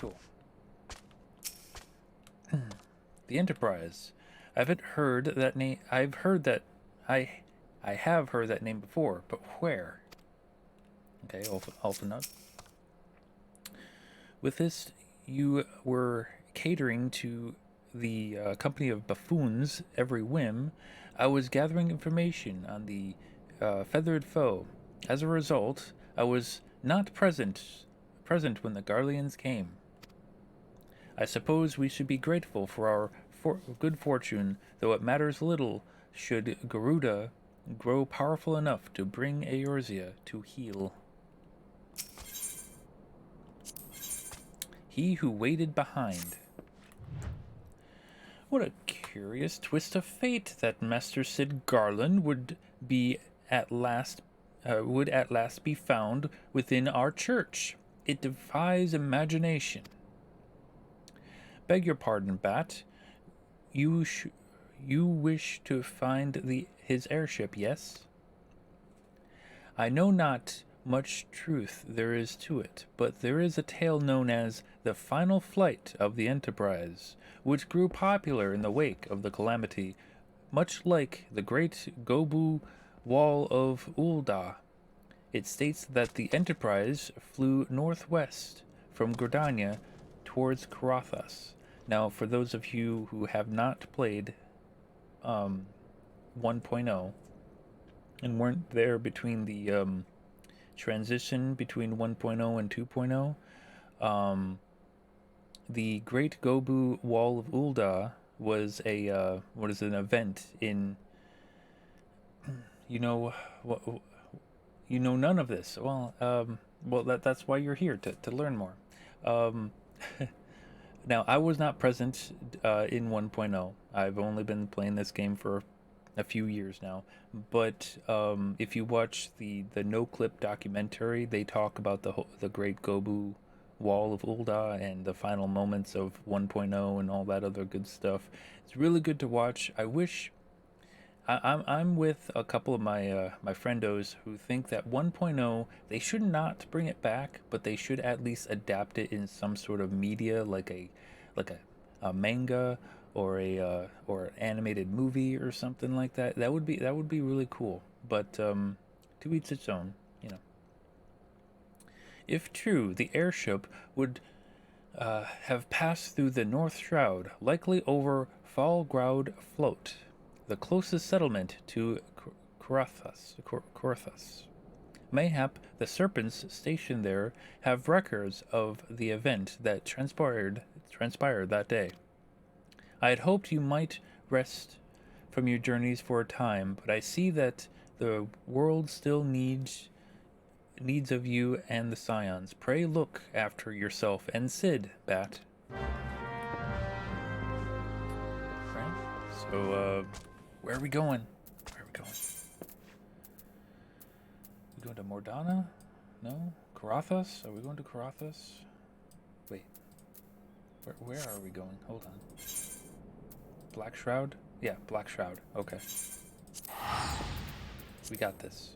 cool. The Enterprise. I haven't heard that name. I've heard that. I have heard that name before, but where? Okay, Alpha Note. With this, you were catering to the company of buffoons every whim. I was gathering information on the feathered foe. As a result, I was not present when the Garleans came. I suppose we should be grateful for our good fortune, though it matters little should Garuda grow powerful enough to bring Eorzea to heel. He who waited behind. What a curious twist of fate that Master Sid Garland would at last be found within our church. It defies imagination. Beg your pardon, Bat. You wish to find his airship, yes? I know not much truth there is to it, but there is a tale known as the final flight of the Enterprise, which grew popular in the wake of the calamity, much like the great Gobu Wall of Ulda. It states that the Enterprise flew northwest from Gordania towards Karathas. Now, for those of you who have not played 1.0 and weren't there between the transition between 1.0 and 2.0, the Great Gobu Wall of Ulda was an event in, you know none of this. Well, that's why you're here, to learn more. Now, I was not present in 1.0. I've only been playing this game for a few years now. But if you watch the no-clip documentary, they talk about the Great Gobu Wall of Ulda and the final moments of 1.0 and all that other good stuff. It's really good to watch. I wish... I'm with a couple of my friendos who think that 1.0, they should not bring it back, but they should at least adapt it in some sort of media, like a manga or an animated movie or something like that. That would be really cool. But to each its own, you know. If true, the airship would have passed through the North Shroud, likely over Fallgroud Float, the closest settlement to Karathas. Mayhap the serpents stationed there have records of the event that transpired that day. I had hoped you might rest from your journeys for a time, but I see that the world still needs of you and the Scions. Pray look after yourself and Sid, Bat. Right? So, where are we going? We going to Mordana? No? Karathas? Are we going to Karathas? Wait. Where are we going? Hold on. Black Shroud? Yeah, Black Shroud. Okay. We got this.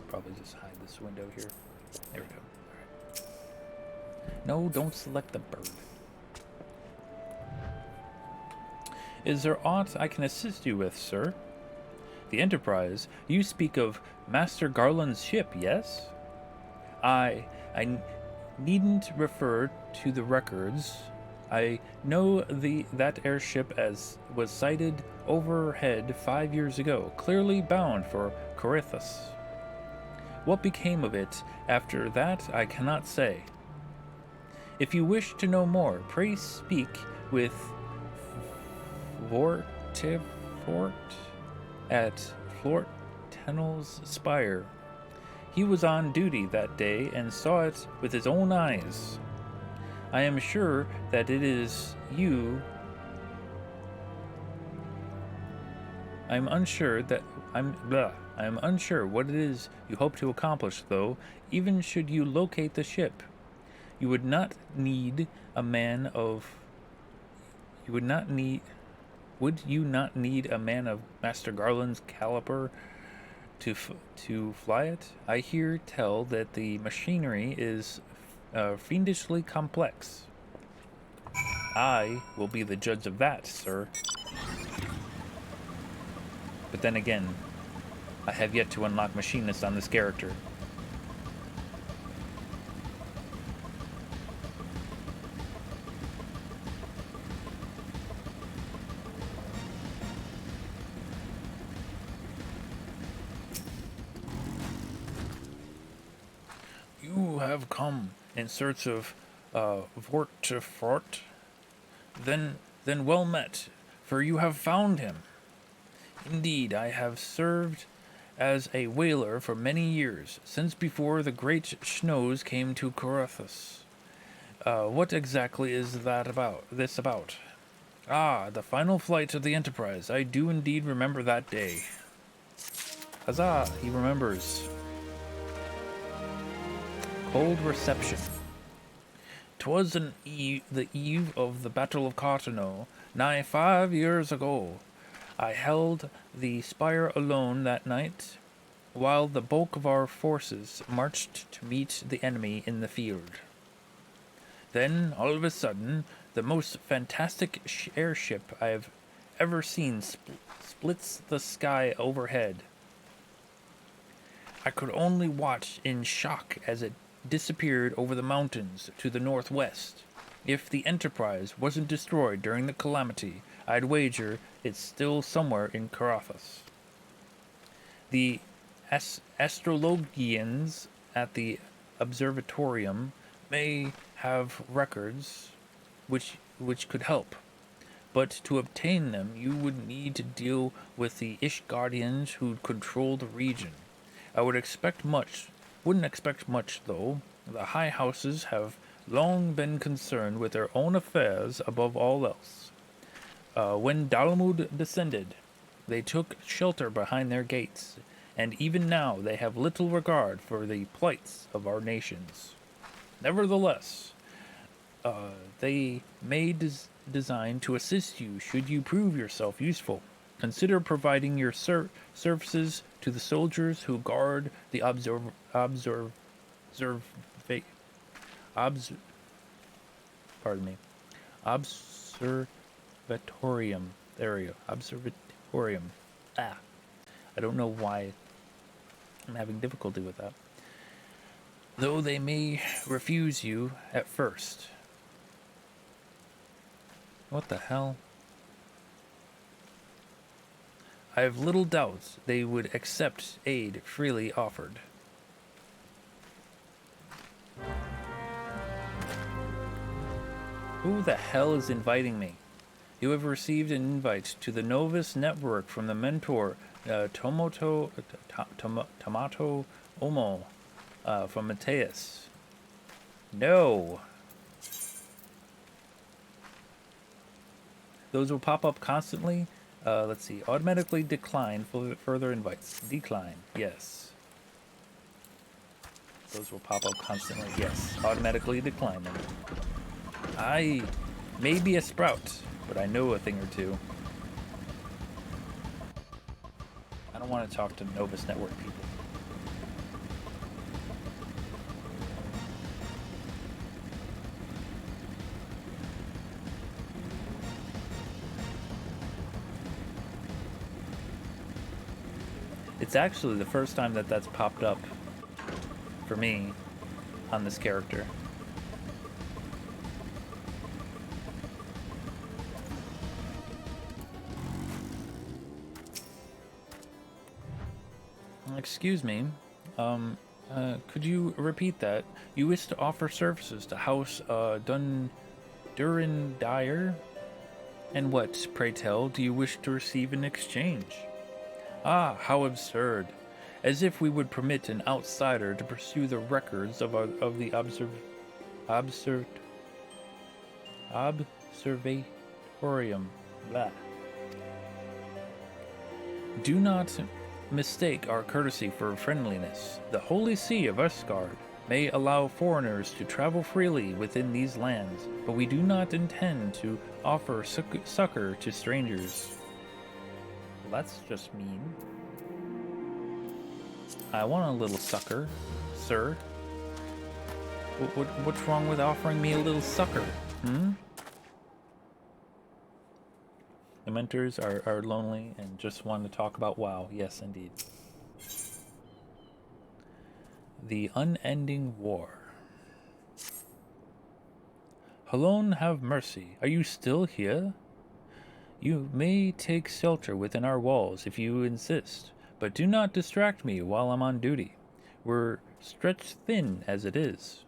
Probably just hide this window here. There we go. All right. No, don't select the bird. Is there aught I can assist you with, sir? The Enterprise. You speak of Master Garland's ship, yes? I needn't refer to the records. I know that airship was sighted overhead 5 years ago, clearly bound for Karathas. What became of it after that, I cannot say. If you wish to know more, pray speak with Vortifort at Flort Tennel's Spire. He was on duty that day and saw it with his own eyes. I am sure that it is you. I'm unsure that I am unsure what it is you hope to accomplish, though, even should you locate the ship. You would not need a man of. You would not need. Would you not need a man of Master Garland's caliber to fly it? I hear tell that the machinery is fiendishly complex. I will be the judge of that, sir. But then again, I have yet to unlock machinist on this character. You have come in search of Vortifort. Then well met, for you have found him. Indeed, I have served as a whaler for many years, since before the great snows came to Corothus. What exactly is this about? Ah, the final flight of the Enterprise. I do indeed remember that day. Huzzah, he remembers. Cold reception. 'Twas the eve of the Battle of Carteneau, nigh 5 years ago. I held the spire alone that night, while the bulk of our forces marched to meet the enemy in the field. Then, all of a sudden, the most fantastic airship I have ever seen splits the sky overhead. I could only watch in shock as it disappeared over the mountains to the northwest. If the Enterprise wasn't destroyed during the calamity, I'd wager it's still somewhere in Carathas. The astrologians at the observatorium may have records which could help, but to obtain them you would need to deal with the Ishgardians who control the region. I wouldn't expect much though. The high houses have long been concerned with their own affairs above all else. When Dalmud descended, they took shelter behind their gates, and even now they have little regard for the plights of our nations. Nevertheless, they may design to assist you should you prove yourself useful. Consider providing your services to the soldiers who guard the observatorium. There we go. Observatorium. I don't know why I'm having difficulty with that. Though they may refuse you at first. What the hell? I have little doubt they would accept aid freely offered. Who the hell is inviting me? You have received an invite to the Novus Network from the mentor, Tomato Omo, from Mateus. No. Those will pop up constantly. Let's see. Automatically decline for further invites. Decline. Yes. Those will pop up constantly. Yes. Automatically decline them. I may be a sprout, but I know a thing or two. I don't want to talk to Novus Network people. It's actually the first time that that's popped up for me on this character. Excuse me, could you repeat that? You wish to offer services to House Durin Dyer? And what, pray tell, do you wish to receive in exchange? Ah, how absurd. As if we would permit an outsider to pursue the records of the observatorium. Blah. Do not mistake our courtesy for friendliness. The Holy See of Esgard may allow foreigners to travel freely within these lands, but we do not intend to offer succor to strangers. Well, that's just mean. I want a little succor, sir. What's wrong with offering me a little succor? The mentors are lonely and just want to talk about WoW. Yes, indeed. The Unending War. Halon, have mercy. Are you still here? You may take shelter within our walls if you insist, but do not distract me while I'm on duty. We're stretched thin as it is.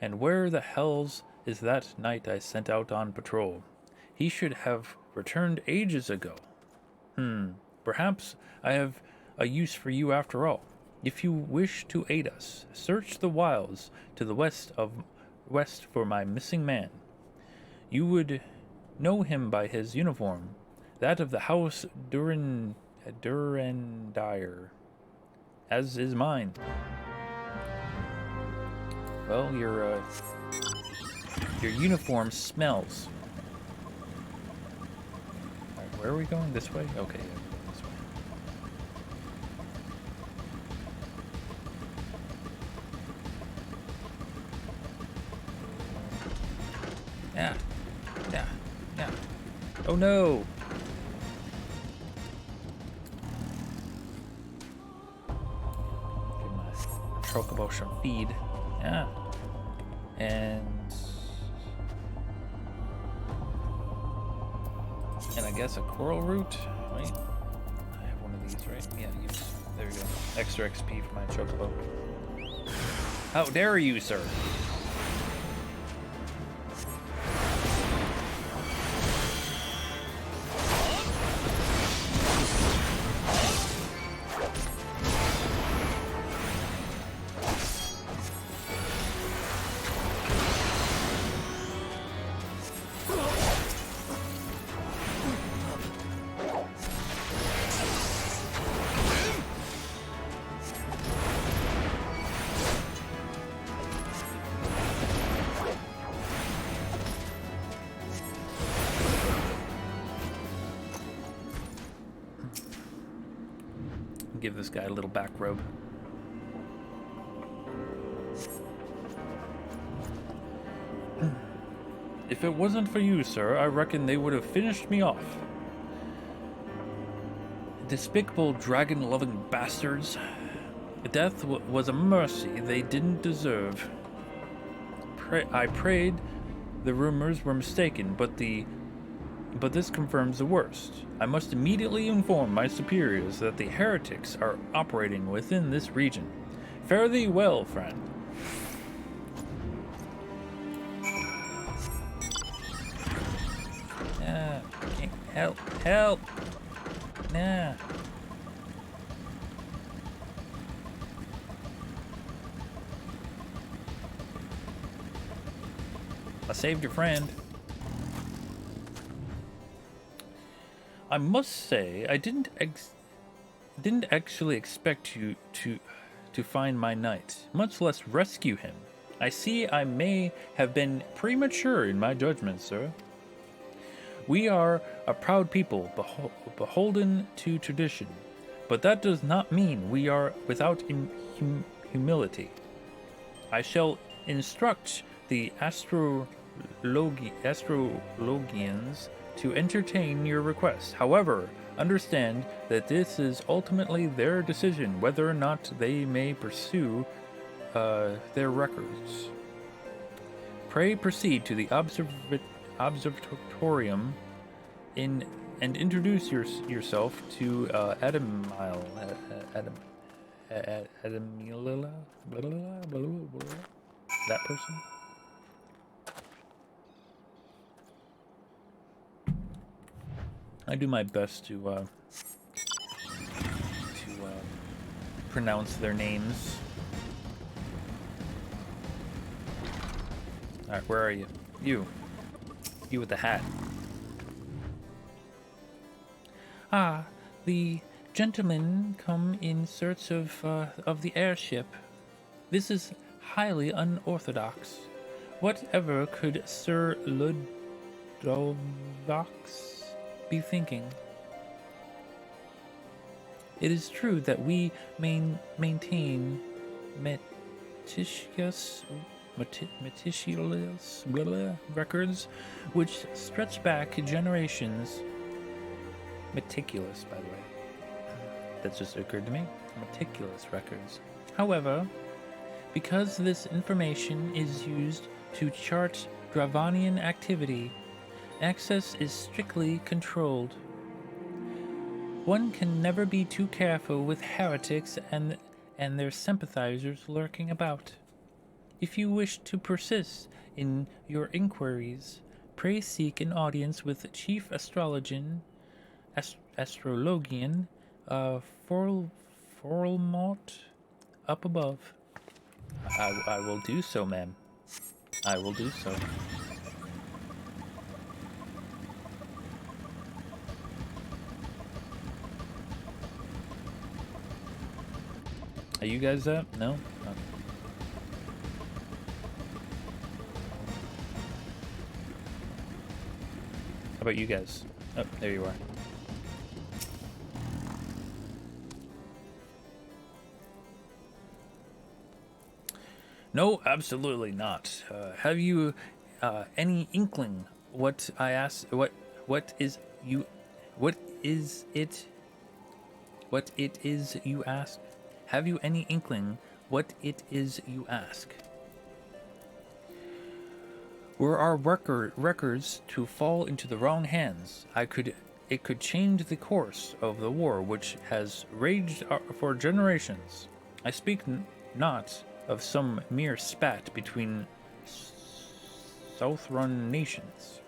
And where the hells is that knight I sent out on patrol? He should have returned ages ago. Perhaps I have a use for you after all. If you wish to aid us, search the wilds to the west for my missing man. You would know him by his uniform, that of the house Durandire, as is mine. Well, your uniform smells. All right, where are we going? This way? Okay, yeah, this way. Yeah. Oh no! Give my chocobo some feed. Yeah. And I guess a coral root. Wait. I have one of these, right? Yeah, use. There we go. Extra XP for my chocobo. How dare you, sir? Give this guy a little back rub. If it wasn't for you, sir, I reckon they would have finished me off. Despicable dragon-loving bastards. Death was a mercy they didn't deserve. I prayed the rumors were mistaken, but this confirms the worst. I must immediately inform my superiors that the heretics are operating within this region. Fare thee well, friend. Help! Nah. I saved your friend. I must say, I didn't actually expect you to find my knight, much less rescue him. I see I may have been premature in my judgment, sir. We are a proud people, beholden to tradition, but that does not mean we are without humility. I shall instruct the astrologians to entertain your request. However, understand that this is ultimately their decision whether or not they may pursue their records. Pray proceed to the observatorium and introduce yourself to Adamile. Adamila? That person? I do my bst to pronounce their names. Alright, where are you? You with the hat. Ah, the Gentlemen come in search of the airship. This is highly unorthodox. Whatever could Sir Ludovax be thinking? It is true that we maintain meticulous records which stretch back generations. Meticulous, by the way. That just occurred to me. Meticulous records. However, because this information is used to chart Dravanian activity, access is strictly controlled. One can never be too careful with heretics and their sympathizers lurking about. If you wish to persist in your inquiries, pray seek an audience with Chief Astrologian Forlmont up above. I will do so, ma'am. I will do so. Are you guys up? No? Okay. How about you guys? Oh, there you are. No, absolutely not. Have you any inkling what I asked? What is you? What is it? What it is you ask? Have you any inkling what it is you ask? Were our records to fall into the wrong hands, it could change the course of the war which has raged for generations. I speak not of some mere spat between Southrun nations.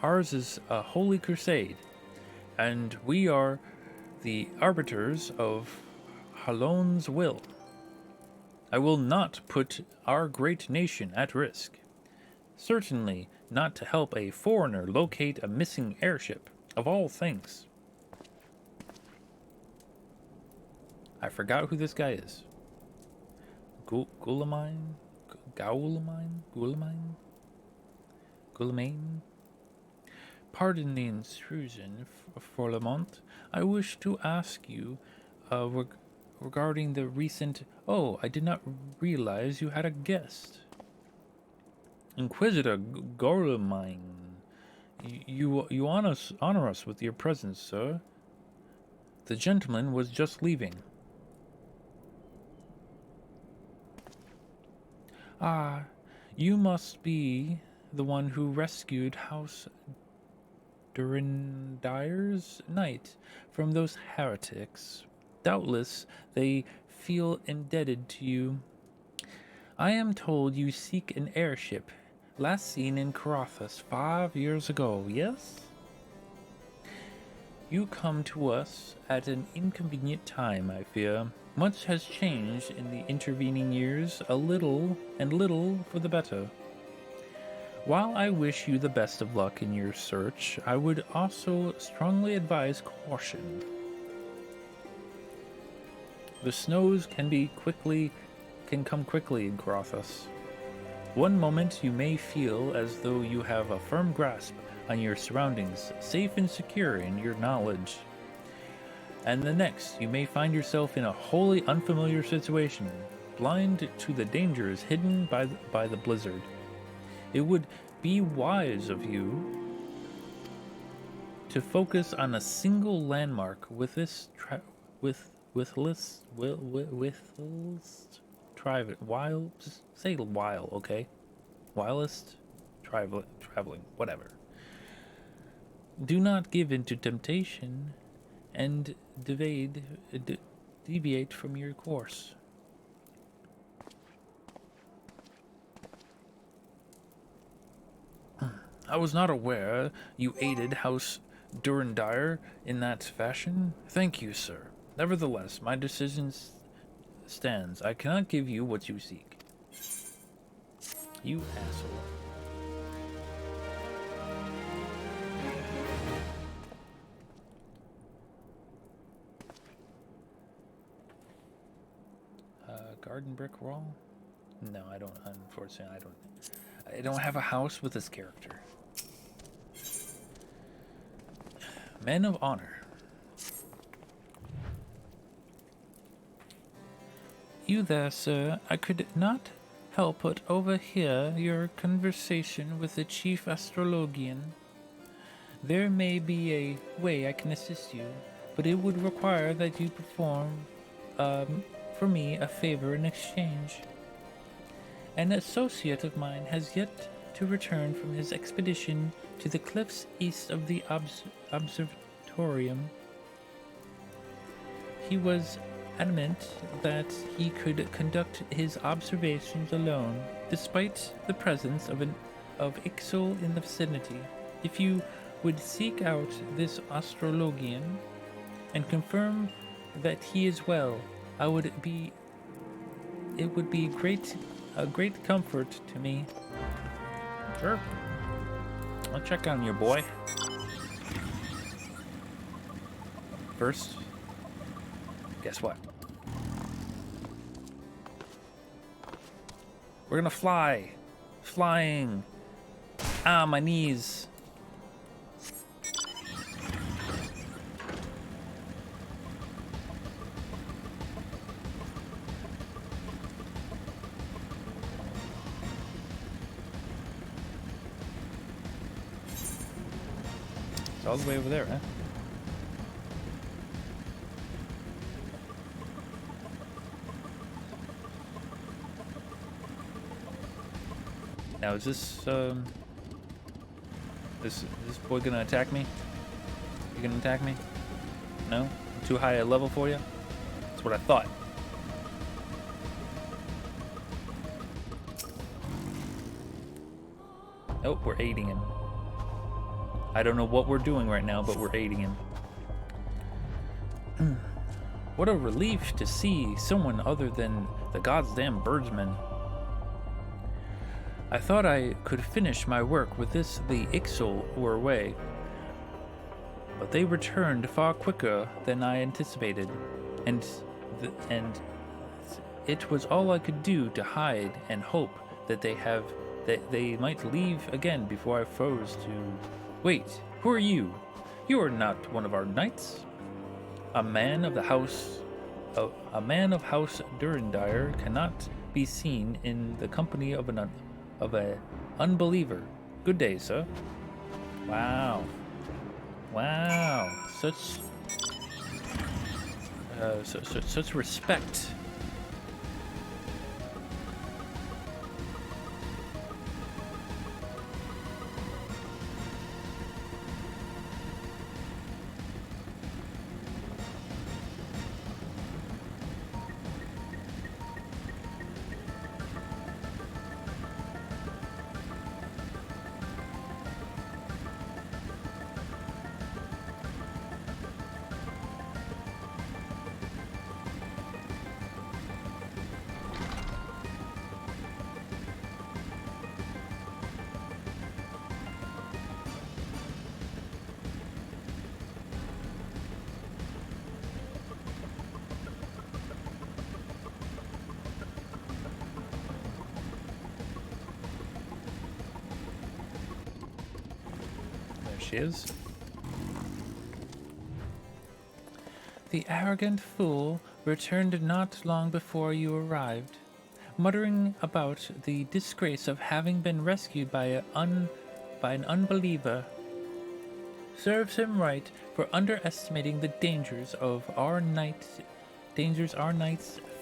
Ours is a holy crusade, and we are the arbiters of Halon's will. I will not put our great nation at risk. Certainly not to help a foreigner locate a missing airship, of all things. I forgot who this guy is. Gulamine? Pardon the intrusion, Forlamont. I wish to ask you regarding the recent... Oh, I did not realize you had a guest. Inquisitor Gorlamine, you honor us with your presence, sir. The gentleman was just leaving. Ah, you must be the one who rescued House Durindire's knight from those heretics. Doubtless they feel indebted to you. I am told you seek an airship, last seen in Carathas 5 years ago, yes? You come to us at an inconvenient time, I fear. Much has changed in the intervening years, a little for the better. While I wish you the best of luck in your search, I would also strongly advise caution. The snows can come quickly in Carathas. One moment you may feel as though you have a firm grasp on your surroundings, safe and secure in your knowledge. And the next, you may find yourself in a wholly unfamiliar situation, blind to the dangers hidden by the blizzard. It would be wise of you to focus on a single landmark with this say while, okay? Whilst traveling, whatever. Do not give in to temptation and deviate from your course. I was not aware you aided House Durindire in that fashion. Thank you, sir. Nevertheless, my decision stands. I cannot give you what you seek. You asshole. Garden brick wall? No, I don't. Unfortunately, I don't have a house with this character. Men of honor. You there, sir. I could not help but overhear your conversation with the chief astrologian. There may be a way I can assist you, but it would require that you perform for me a favor in exchange. An associate of mine has yet to return from his expedition to the cliffs east of the observatorium. He was adamant that he could conduct his observations alone, despite the presence of Ixol in the vicinity. If you would seek out this astrologian and confirm that he is well, it would be a great comfort to me. Sure. I'll check on your boy. First, guess what? We're gonna fly. Flying. Ah, my knees. It's all the way over there, huh? Now is this this boy gonna attack me? You gonna attack me? No? Too high a level for you? That's what I thought. Oh, we're aiding him. I don't know what we're doing right now, but we're aiding him. What a relief to see someone other than the goddamn birdsman. I thought I could finish my work with the Ixol were away, but they returned far quicker than I anticipated, and it was all I could do to hide and hope that they might leave again before I froze to... Wait, who are you? You are not one of our knights. A man of House Durandire cannot be seen in the company of an unbeliever. Good day, sir. Wow. Wow. Such respect. Is. The arrogant fool returned not long before you arrived, muttering about the disgrace of having been rescued by an unbeliever. Serves him right for underestimating the dangers our knights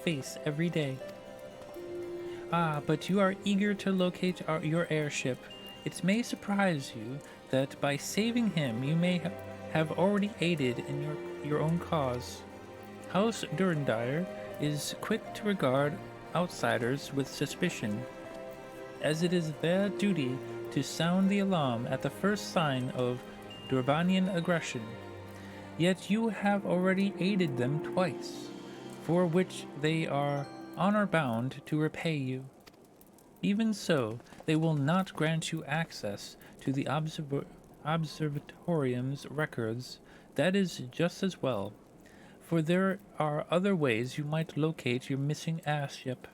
face every day. Ah, but you are eager to locate your airship. It may surprise you that by saving him you may have already aided in your own cause. House Durandire is quick to regard outsiders with suspicion, as it is their duty to sound the alarm at the first sign of Durvanian aggression. Yet you have already aided them twice, for which they are honor-bound to repay you. Even so, they will not grant you access to the observatorium's records. That is just as well, for there are other ways you might locate your missing airship.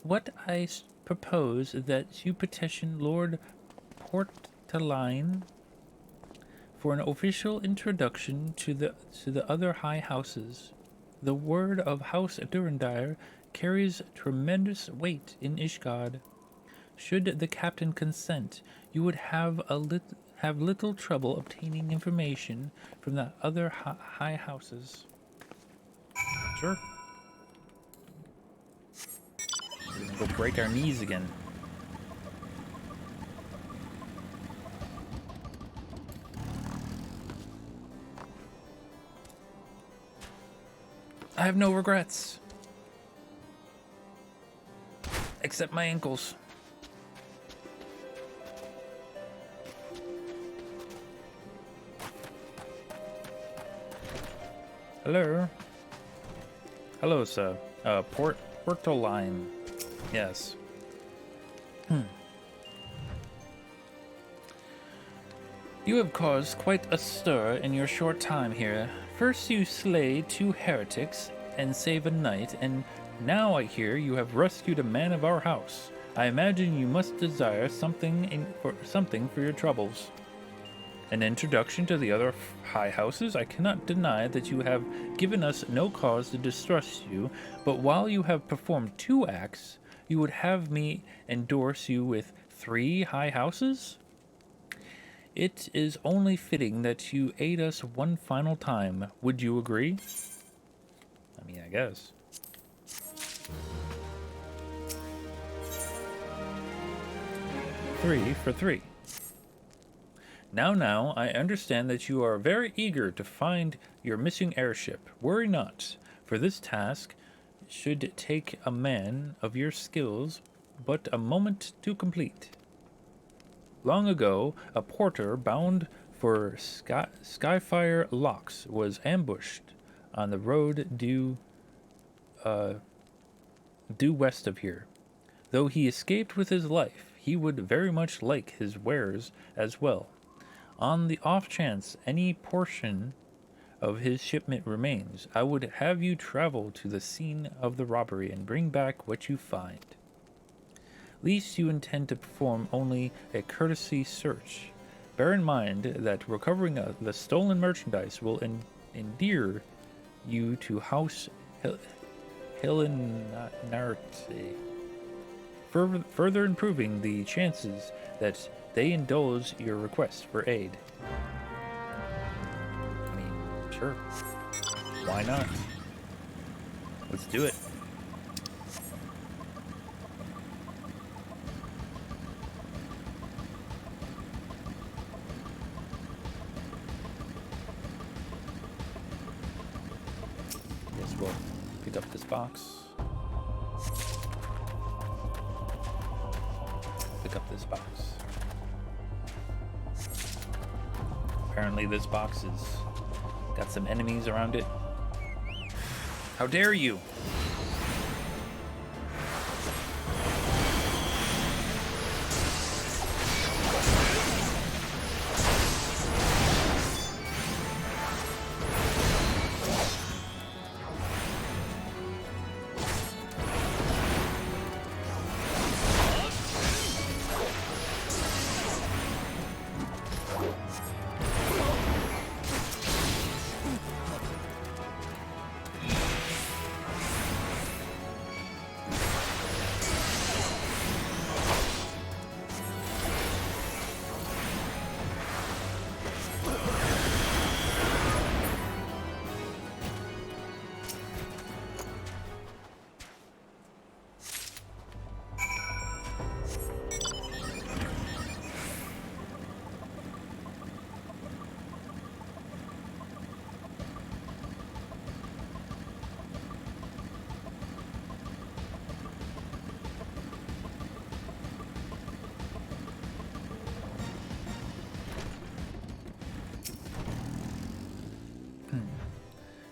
What I propose that you petition Lord Portaline for an official introduction to the other high houses. The word of House Durandire carries tremendous weight in Ishgard. Should the captain consent, you would have little trouble obtaining information from the other high houses. Sure. We're gonna go break our knees again. I have no regrets. Except my ankles. Hello. Hello, sir. Portoline. Yes. You have caused quite a stir in your short time here. First you slay 2 heretics and save a knight, and now I hear you have rescued a man of our house. I imagine you must desire something for your troubles. An introduction to the other high houses? I cannot deny that you have given us no cause to distrust you, but while you have performed 2 acts, you would have me endorse you with 3 high houses? It is only fitting that you aid us one final time. Would you agree? I mean, I guess. Three for 3. Now, I understand that you are very eager to find your missing airship. Worry not, for this task should take a man of your skills but a moment to complete. Long ago, a porter bound for Skyfire Locks was ambushed on the road due west of here. Though he escaped with his life, he would very much like his wares as well. On the off chance any portion of his shipment remains, I would have you travel to the scene of the robbery and bring back what you find. Least you intend to perform only a courtesy search. Bear in mind that recovering the stolen merchandise will endear you to House Hillenarte, further improving the chances that they indulge your request for aid. I mean, sure. Why not? Let's do it. Yes, we'll pick up this box. Pick up this box. Apparently this box has got some enemies around it. How dare you!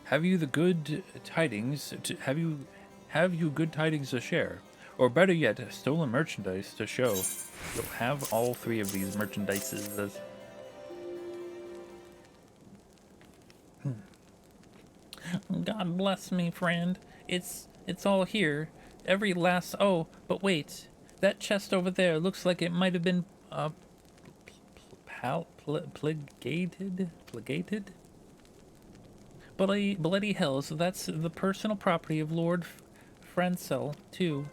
Have you good tidings to share? Or better yet, stolen merchandise to show. You'll have all 3 of these merchandises. God bless me, friend. It's all here. Every last. Oh, but wait. That chest over there looks like it might have been plagiated. Plagiated. Bloody hell! So that's the personal property of Lord Francel too.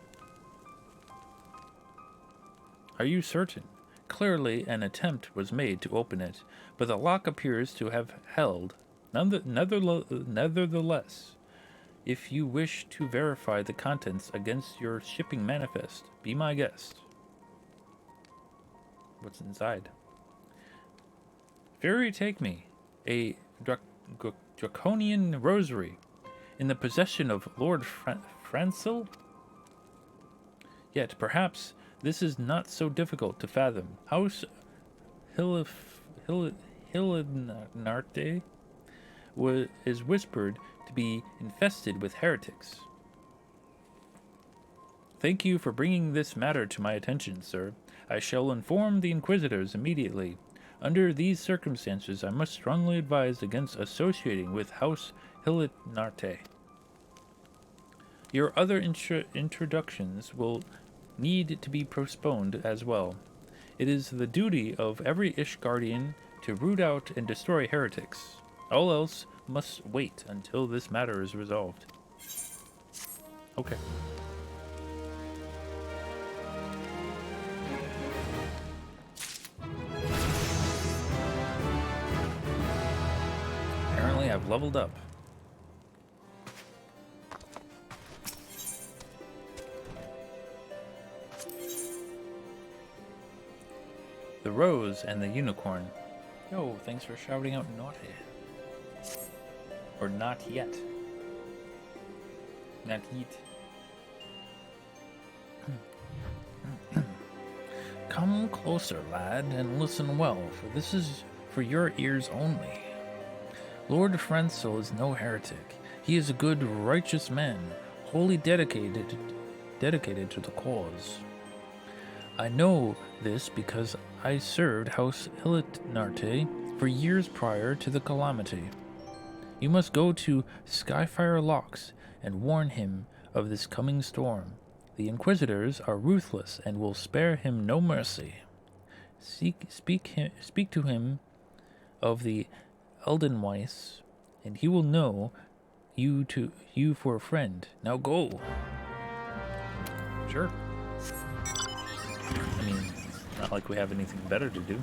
Are you certain? Clearly, an attempt was made to open it, but the lock appears to have held. Nevertheless, if you wish to verify the contents against your shipping manifest, be my guest. What's inside? Fury take me, a draconian rosary, in the possession of Lord Francil? Yet, perhaps, this is not so difficult to fathom. House Hillinarte is whispered to be infested with heretics. Thank you for bringing this matter to my attention, sir. I shall inform the Inquisitors immediately. Under these circumstances, I must strongly advise against associating with House Hillinarte. Your other introductions will need to be postponed as well. It is the duty of every Ishgardian to root out and destroy heretics. All else must wait until this matter is resolved. Okay. Apparently I've leveled up. The Rose and the Unicorn. Yo, thanks for shouting out naughty. Or not yet. Not yet. Come closer, lad, and listen well, for this is for your ears only. Lord Francil is no heretic. He is a good, righteous man, wholly dedicated to the cause. I know this because I served House Hillinarte for years prior to the calamity. You must go to Skyfire Locks and warn him of this coming storm. The Inquisitors are ruthless and will spare him no mercy. Speak to him of the Eldenweiss, and he will know you for a friend. Now go. Sure. I mean, it's not like we have anything better to do.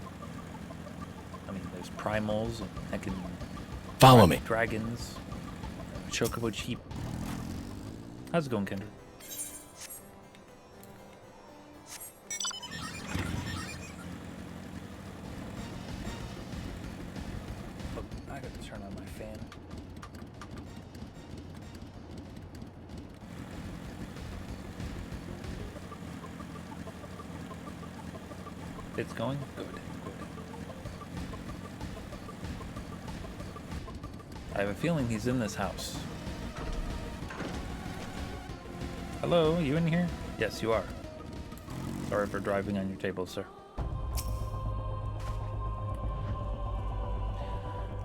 I mean, there's primals, and I can follow me. Dragons, chocobo sheep. How's it going, Kendra? Oh, I got to turn on my fan. It's going? Good. I have a feeling he's in this house. Hello, you in here? Yes, you are. Sorry for driving on your table, sir.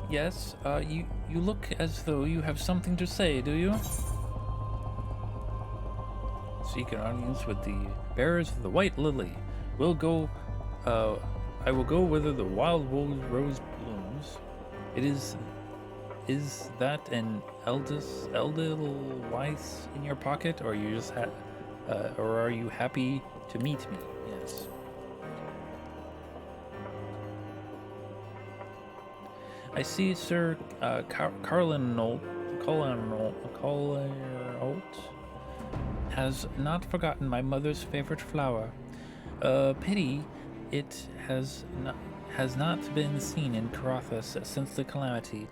Yes, you look as though you have something to say, do you? Seek an audience with the bearers of the White Lily. I will go whither the wild rose blooms. Is that an Edelweiss in your pocket, or you just or are you happy to meet me? Yes. I see Sir Carlinolt has not forgotten my mother's favorite flower. Pity it has not been seen in Carathas since the calamity.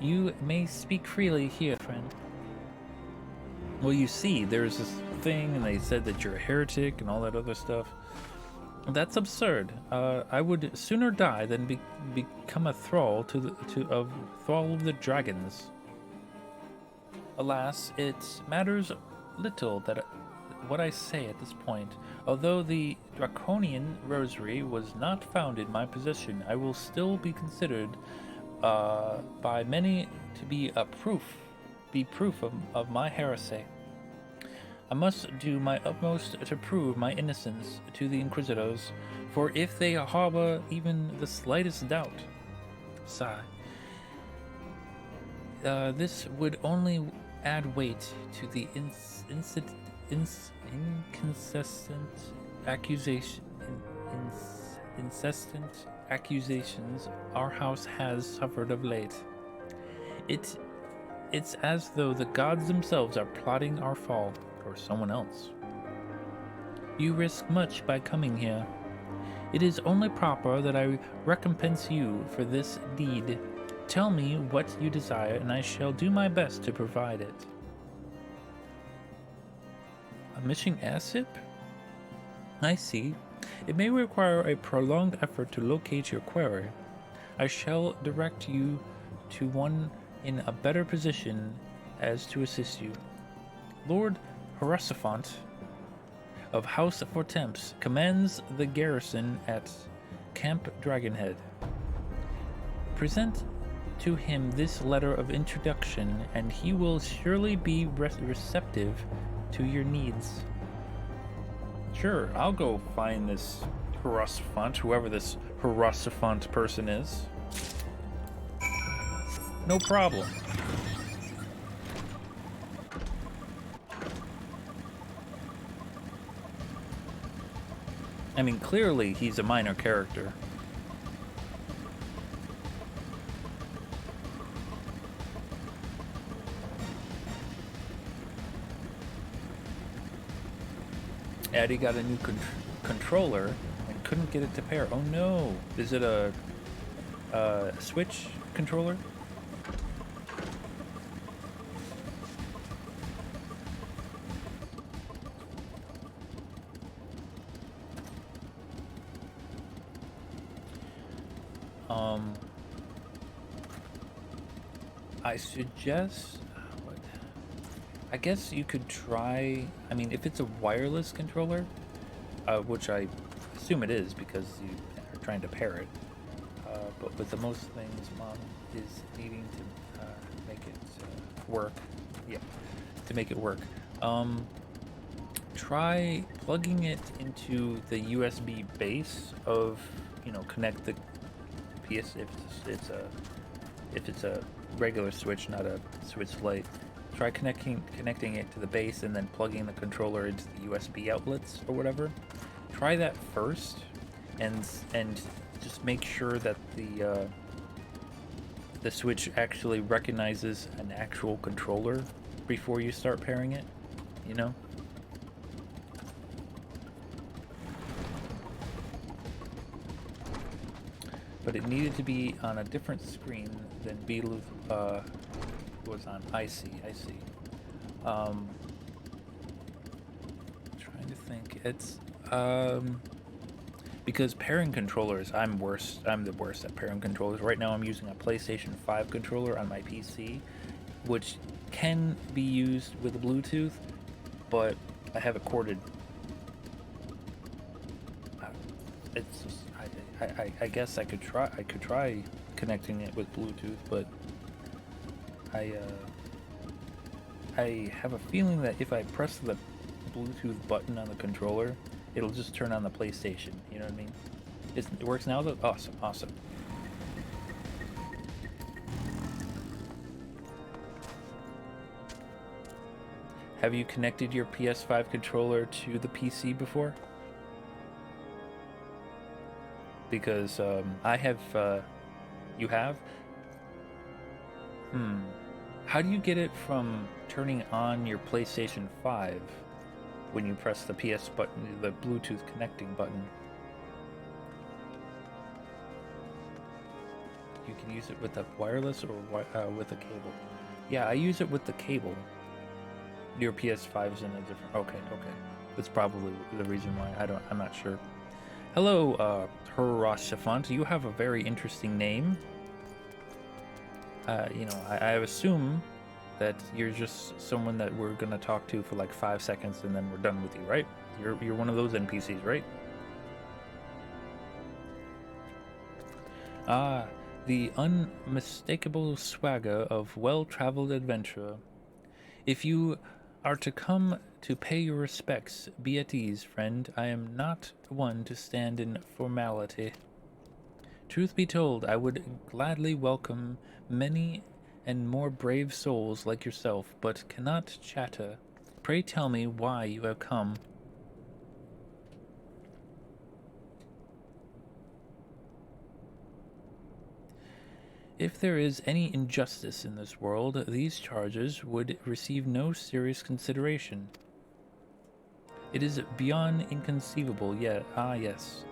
You may speak freely here, friend. Well, you see, there's this thing, and they said that you're a heretic and all that other stuff. That's absurd. I would sooner die than become a thrall of the dragons. Alas, it matters little that what I say at this point. Although the draconian rosary was not found in my possession, I will still be considered by many to be a proof be proof of my heresy. I must do my utmost to prove my innocence to the Inquisitors, for if they harbor even the slightest doubt, sigh, this would only add weight to the inconsistent incessant accusations our house has suffered of late. It's as though the gods themselves are plotting our fall, or someone else. You risk much by coming here. It is only proper that I recompense you for this deed. Tell me what you desire, and I shall do my best to provide it. A missing asset? I see. It may require a prolonged effort to locate your query. I shall direct you to one in a better position as to assist you. Lord Hierophant of House Fortemps commands the garrison at Camp Dragonhead. Present to him this letter of introduction, and he will surely be receptive to your needs. Sure, I'll go find this Hierophant, whoever this Hierophant person is. No problem. I mean, clearly he's a minor character. Addie got a new controller and couldn't get it to pair. Oh no! Is it a Switch controller? I suggest, I guess you could try, I mean, if it's a wireless controller, which I assume it is because you are trying to pair it, but with the most things, Mom is needing to make it work. Yeah, to make it work. Try plugging it into the USB base of, connect the PS if it's a regular Switch, not a Switch Lite. Try connecting it to the base and then plugging the controller into the USB outlets or whatever. Try that first, and just make sure that the Switch actually recognizes an actual controller before you start pairing it. But it needed to be on a different screen than Beetle was on. I see. Trying to think. It's because pairing controllers, I'm the worst at pairing controllers. Right now I'm using a PlayStation 5 controller on my PC, which can be used with Bluetooth, but I have it corded. It's just, I guess I could try connecting it with Bluetooth, but I have a feeling that if I press the Bluetooth button on the controller, it'll just turn on the PlayStation. You know what I mean? It works now though? Awesome. Have you connected your PS5 controller to the PC before? Because I have, you have? How do you get it from turning on your PlayStation 5 when you press the PS button, the Bluetooth connecting button? You can use it with a wireless or with a cable. Yeah, I use it with the cable. Your PS5's in a different. Okay. That's probably the reason why. I'm not sure. Hello, Hierophant. You have a very interesting name. I assume that you're just someone that we're gonna talk to for like 5 seconds and then we're done with you, right? You're one of those NPCs, right? Ah, the unmistakable swagger of well-traveled adventurer. If you are to come to pay your respects, be at ease, friend. I am not one to stand in formality. Truth be told, I would gladly welcome many and more brave souls like yourself, but cannot chatter. Pray tell me why you have come. If there is any injustice in this world, these charges would receive no serious consideration. It is beyond inconceivable, yet, yes.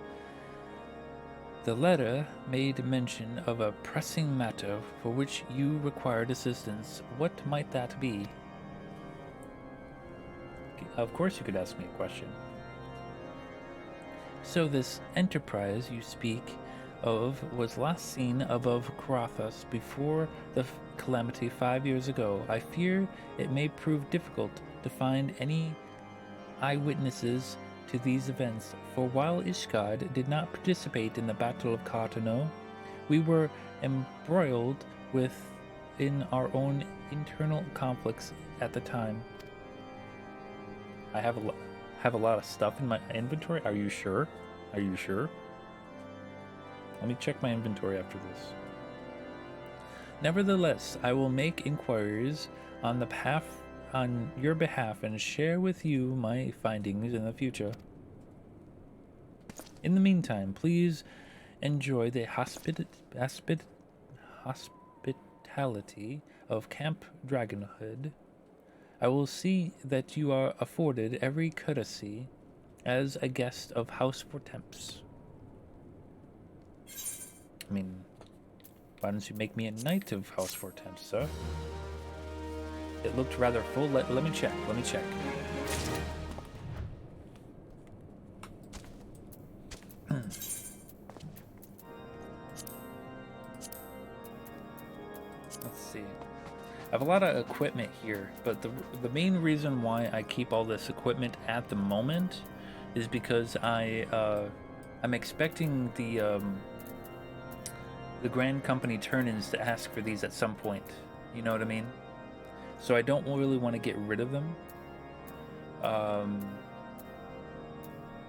The letter made mention of a pressing matter for which you required assistance. What might that be? Of course you could ask me a question. So this enterprise you speak of was last seen above Carathos before the calamity 5 years ago. I fear it may prove difficult to find any eyewitnesses to these events, for while Ishgard did not participate in the Battle of Cartano, we were embroiled in our own internal conflicts at the time. I have a lot of stuff in my inventory. Are you sure? Are you sure? Let me check my inventory after this. Nevertheless, I will make inquiries on your behalf and share with you my findings in the future. In the meantime, please enjoy the hospitality of Camp Dragonhood. I will see that you are afforded every courtesy as a guest of House Vortemps. I mean, why don't you make me a knight of House Vortemps, sir? It looked rather full. Let me check. Let me check. Let's see. I have a lot of equipment here, but the main reason why I keep all this equipment at the moment is because I'm expecting the Grand Company turn-ins to ask for these at some point. You know what I mean? So I don't really want to get rid of them.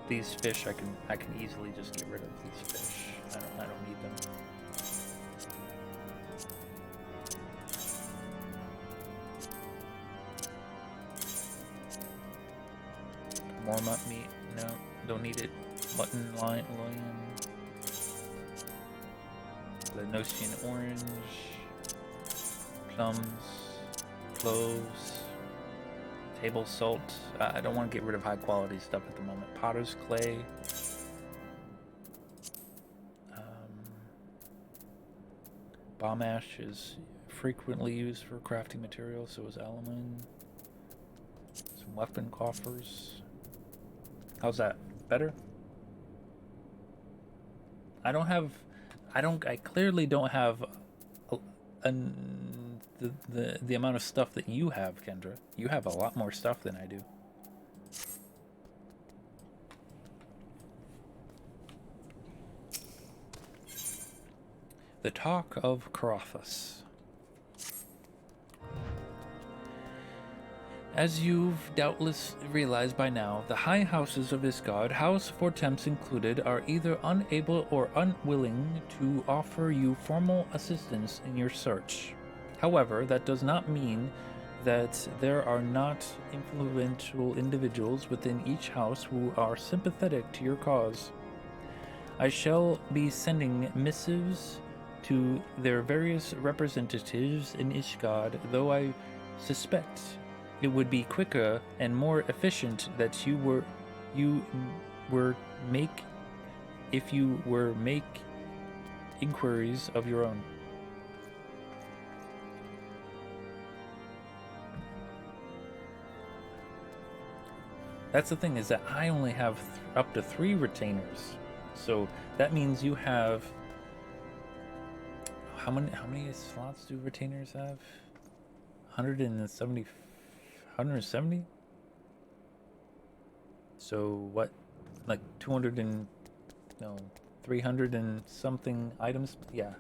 These fish, I can easily just get rid of these fish. I don't need them. More meat? No, don't need it. Mutton, loin. The Nocean orange, plums, cloves, table salt. I don't want to get rid of high quality stuff at the moment. Potter's clay. Bomb ash is frequently used for crafting materials, so is alumine. Some weapon coffers. How's that? Better? I clearly don't have the amount of stuff that you have, Kendra. You have a lot more stuff than I do. The Talk of Carathos. As you've doubtless realized by now, the high houses of Isgard, House Vortemps included, are either unable or unwilling to offer you formal assistance in your search. However, that does not mean that there are not influential individuals within each house who are sympathetic to your cause. I shall be sending missives to their various representatives in Ishgard, though I suspect it would be quicker and more efficient that you were make inquiries of your own. That's the thing, is that I only have up to 3 retainers. So that means you have how many slots do retainers have? 170. So what, like 300 and something items? Yeah,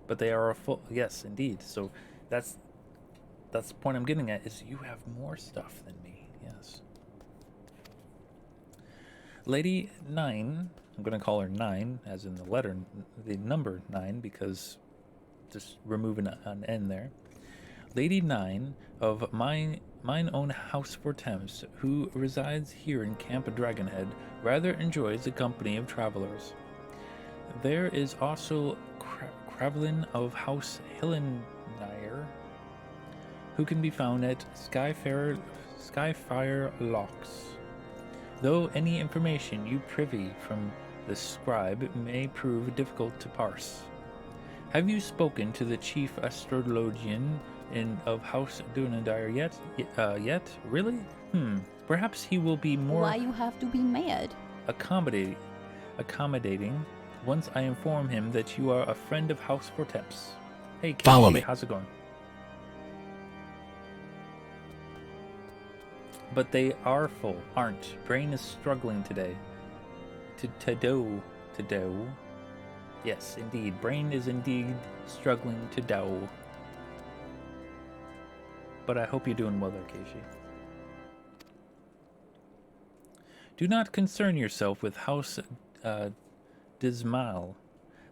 but they are a full, yes indeed. So that's That's the point I'm getting at, is you have more stuff than me. Yes. Lady 9, I'm going to call her 9, as in the number 9, because just removing an N there. Lady 9 of mine own house for Thames, who resides here in Camp Dragonhead, rather enjoys the company of travelers. There is also Cravelin of House Hillenire, who can be found at Skyfire Locks. Though any information you privy from the scribe may prove difficult to parse. Have you spoken to the chief astrologian of House Dunadire yet? Yet? Really? Perhaps he will be more... Why you have to be mad? Accommodating once I inform him that you are a friend of House Forteps. Hey, Casey, Follow me. How's it going? But they are full, aren't? Brain is struggling today. To do. Yes, indeed. Brain is indeed struggling to do. But I hope you're doing well there, Casey. Do not concern yourself with House Dismal.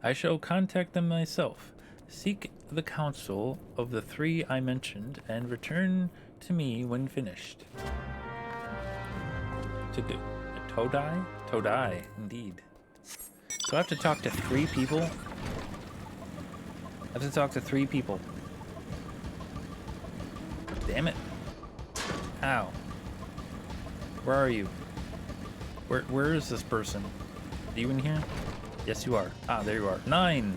I shall contact them myself. Seek the counsel of the 3 I mentioned and return to me when finished. To do Todai? Todai, indeed. So I have to talk to 3 people? I have to talk to 3 people. Damn it. Ow. Where are you? Where is this person? Are you in here? Yes, you are. Ah, there you are. 9!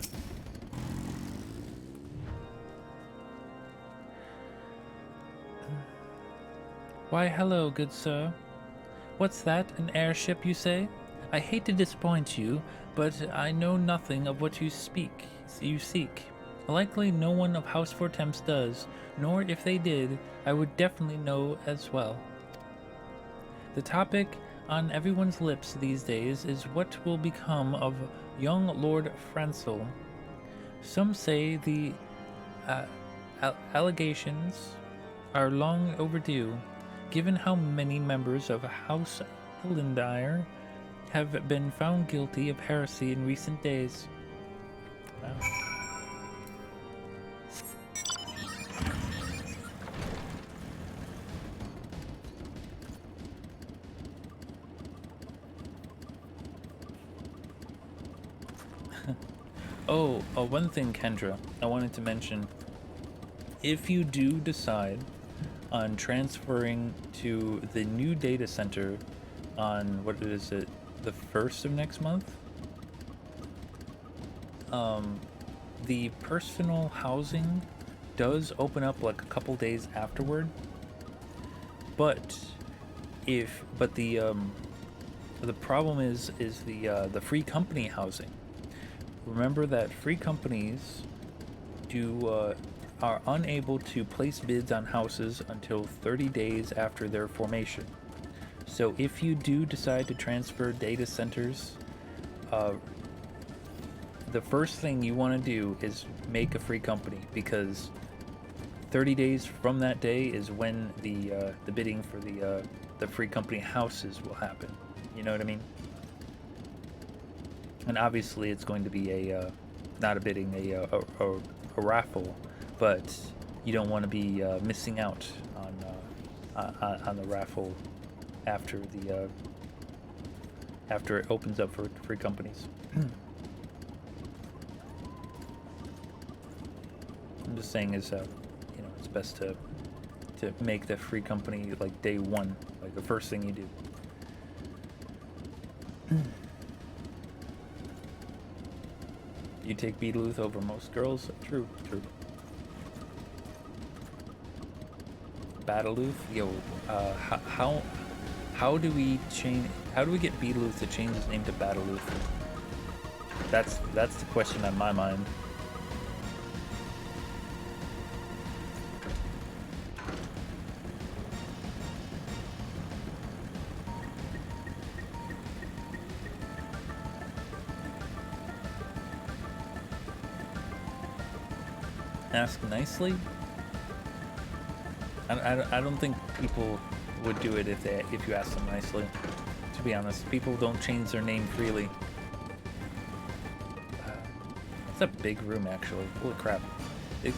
Why, hello, good sir. What's that, an airship, you say? I hate to disappoint you, but I know nothing of what you seek. Likely no one of House Fortems does, nor if they did, I would definitely know as well. The topic on everyone's lips these days is what will become of young Lord Francel. Some say the allegations are long overdue, given how many members of House Hillenire have been found guilty of heresy in recent days. Wow. One thing, Kendra, I wanted to mention. If you do decide on transferring to the new data center on, what is it, the 1st of next month? The personal housing does open up like a couple days afterward. But the problem is the free company housing. Remember that free companies are unable to place bids on houses until 30 days after their formation. So if you do decide to transfer data centers, the first thing you want to do is make a free company, because 30 days from that day is when the bidding for the free company houses will happen. You know what I mean? And obviously it's going to be a not a bidding, a raffle, but you don't want to be missing out on the raffle after it opens up for free companies. I'm just saying it's best to make the free company like day one, like the first thing you do. You take Beetlejuice over most girls? True. Battleluth? Yo, how do we get Beetlejuice to change his name to Battleluth? That's the question on my mind. Ask nicely? I don't think people would do it if you ask them nicely. To be honest, people don't change their name freely. It's a big room, actually. Holy crap!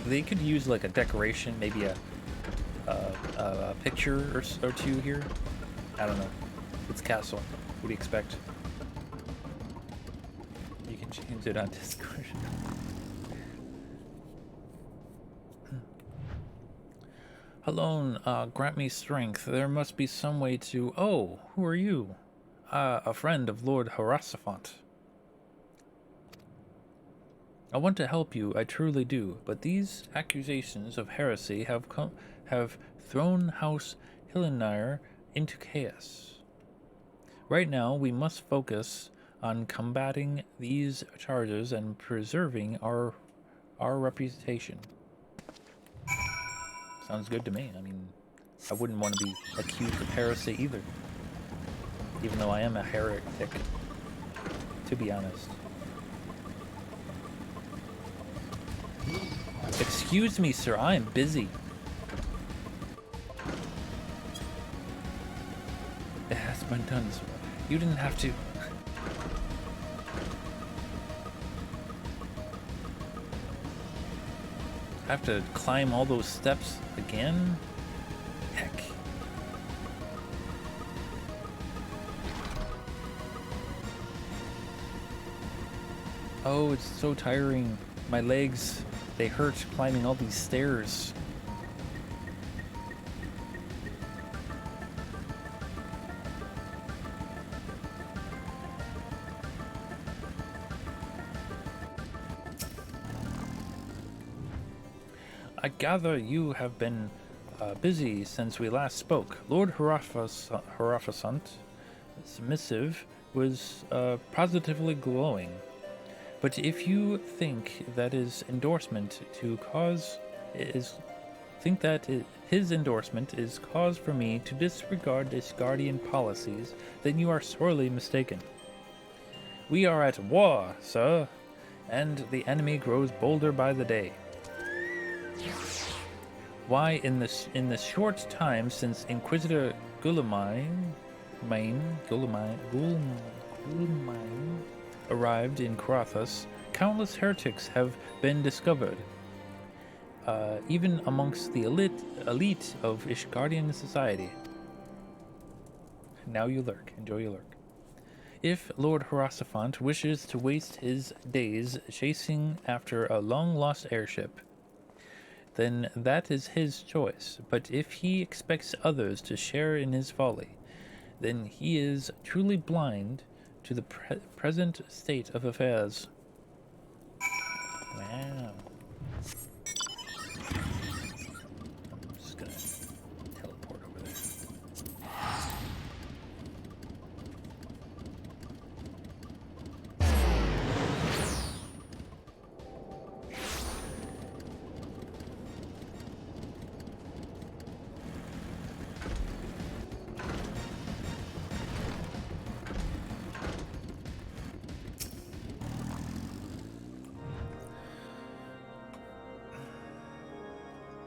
They could use like a decoration, maybe a picture or two here. I don't know. It's castle. What do you expect? You can change it on Discord. Alone, grant me strength. There must be some way to... Oh, who are you? A friend of Lord Harassafont. I want to help you, I truly do, but these accusations of heresy have thrown House Hillenire into chaos. Right now, we must focus on combating these charges and preserving our reputation. Sounds good to me. I mean, I wouldn't want to be accused of heresy either. Even though I am a heretic, to be honest. Excuse me, sir, I am busy. It has been done, sir. You didn't have to. I have to climb all those steps again? Heck. Oh, it's so tiring. My legs, they hurt climbing all these stairs. I gather you have been busy since we last spoke. Lord Harafasant, submissive, was positively glowing. But if you think that his endorsement is cause for me to disregard this guardian policies, then you are sorely mistaken. We are at war, sir, and the enemy grows bolder by the day. Why, in the short time since Inquisitor Guillemine arrived in Carathas, countless heretics have been discovered, even amongst the elite of Ishgardian society. Now you lurk. Enjoy your lurk. If Lord Harassafont wishes to waste his days chasing after a long-lost airship, then that is his choice. But if he expects others to share in his folly, then he is truly blind to the present state of affairs. Wow. I'm just gonna teleport over there.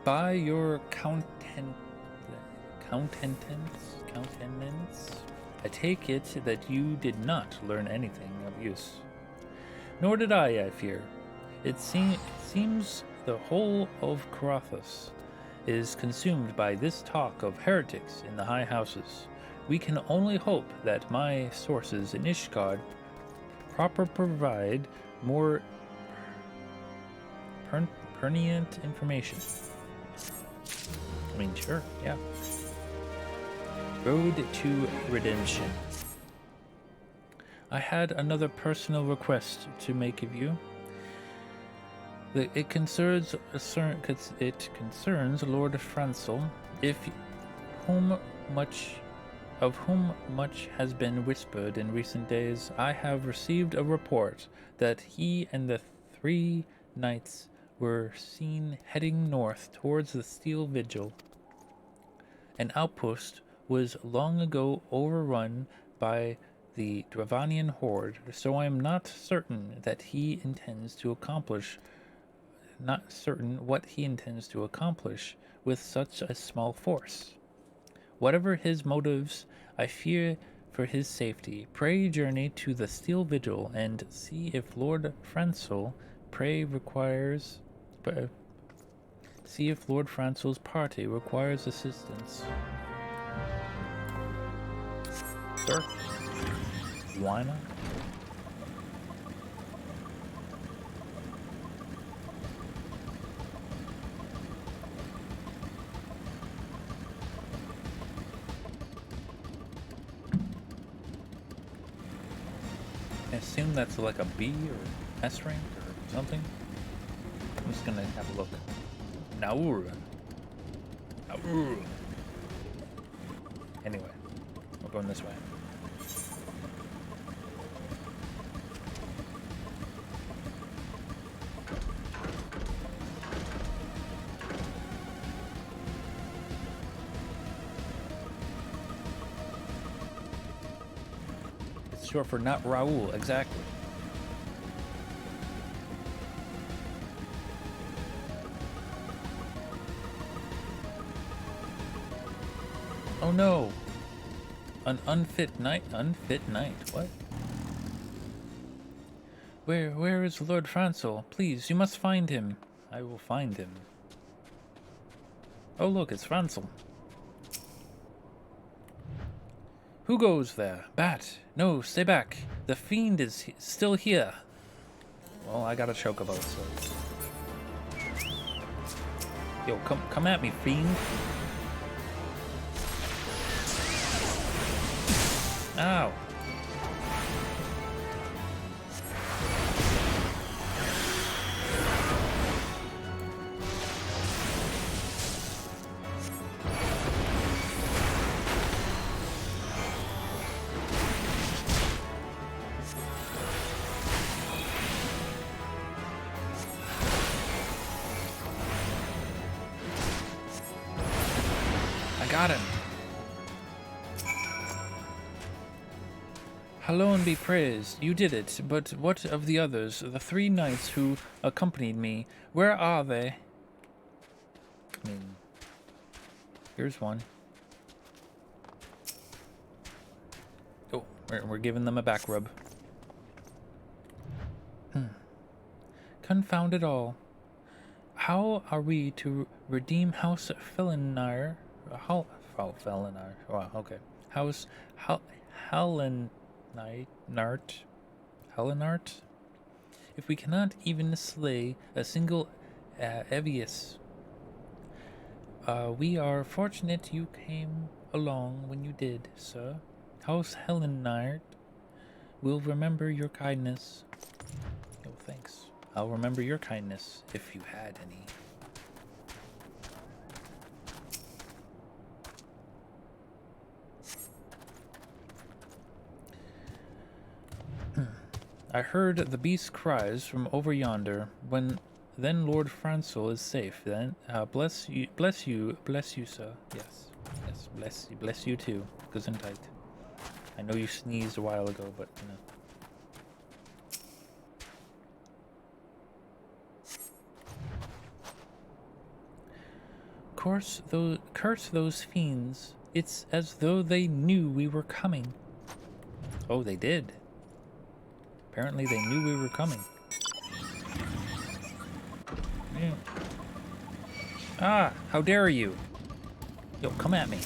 By your countenance, I take it that you did not learn anything of use. Nor did I fear. It seems the whole of Carathas is consumed by this talk of heretics in the high houses. We can only hope that my sources in Ishgard provide more pertinent information. I mean, sure, yeah. Road to Redemption. I had another personal request to make of you. It concerns Lord Francel, of whom much has been whispered in recent days. I have received a report that he and the 3 knights were seen heading north towards the Steel Vigil. An outpost was long ago overrun by the Dravanian horde, so I am not certain what he intends to accomplish with such a small force. Whatever his motives, I fear for his safety. Pray journey to the Steel Vigil and see if Lord Francel see if Lord Francel's party requires assistance. Sir? Why not? I assume that's like a B or S rank or something. I'm just gonna have a look. Naur. Naur. Anyway, we're going this way. It's short for not Raoul, exactly. Oh no! An unfit night? Unfit night? What? Where is Lord Francel? Please, you must find him. I will find him. Oh look, it's Francel. Who goes there? Bat! No, stay back. The fiend is still here. Well, I got a chocobo, so... Yo, come at me, fiend. Ow. I got him. Alone be praised, you did it, but what of the others, the 3 knights who accompanied me? Where are they? I mean, here's one. Oh, we're giving them a back rub. Confound it all. How are we to redeem House Felinar? Felinar. Wow, okay. House Helenart? If we cannot even slay a single Evius. We are fortunate you came along when you did, sir. House Helenart will remember your kindness. Oh, thanks. I'll remember your kindness, if you had any. I heard the beast's cries from over yonder. Then Lord Francel is safe. Then bless you, sir. Yes, bless you too. Gesundheit. I know you sneezed a while ago, but you know. Curse those fiends. It's as though they knew we were coming. Oh, they did. Apparently they knew we were coming. Yeah. Ah, how dare you? Yo, come at me.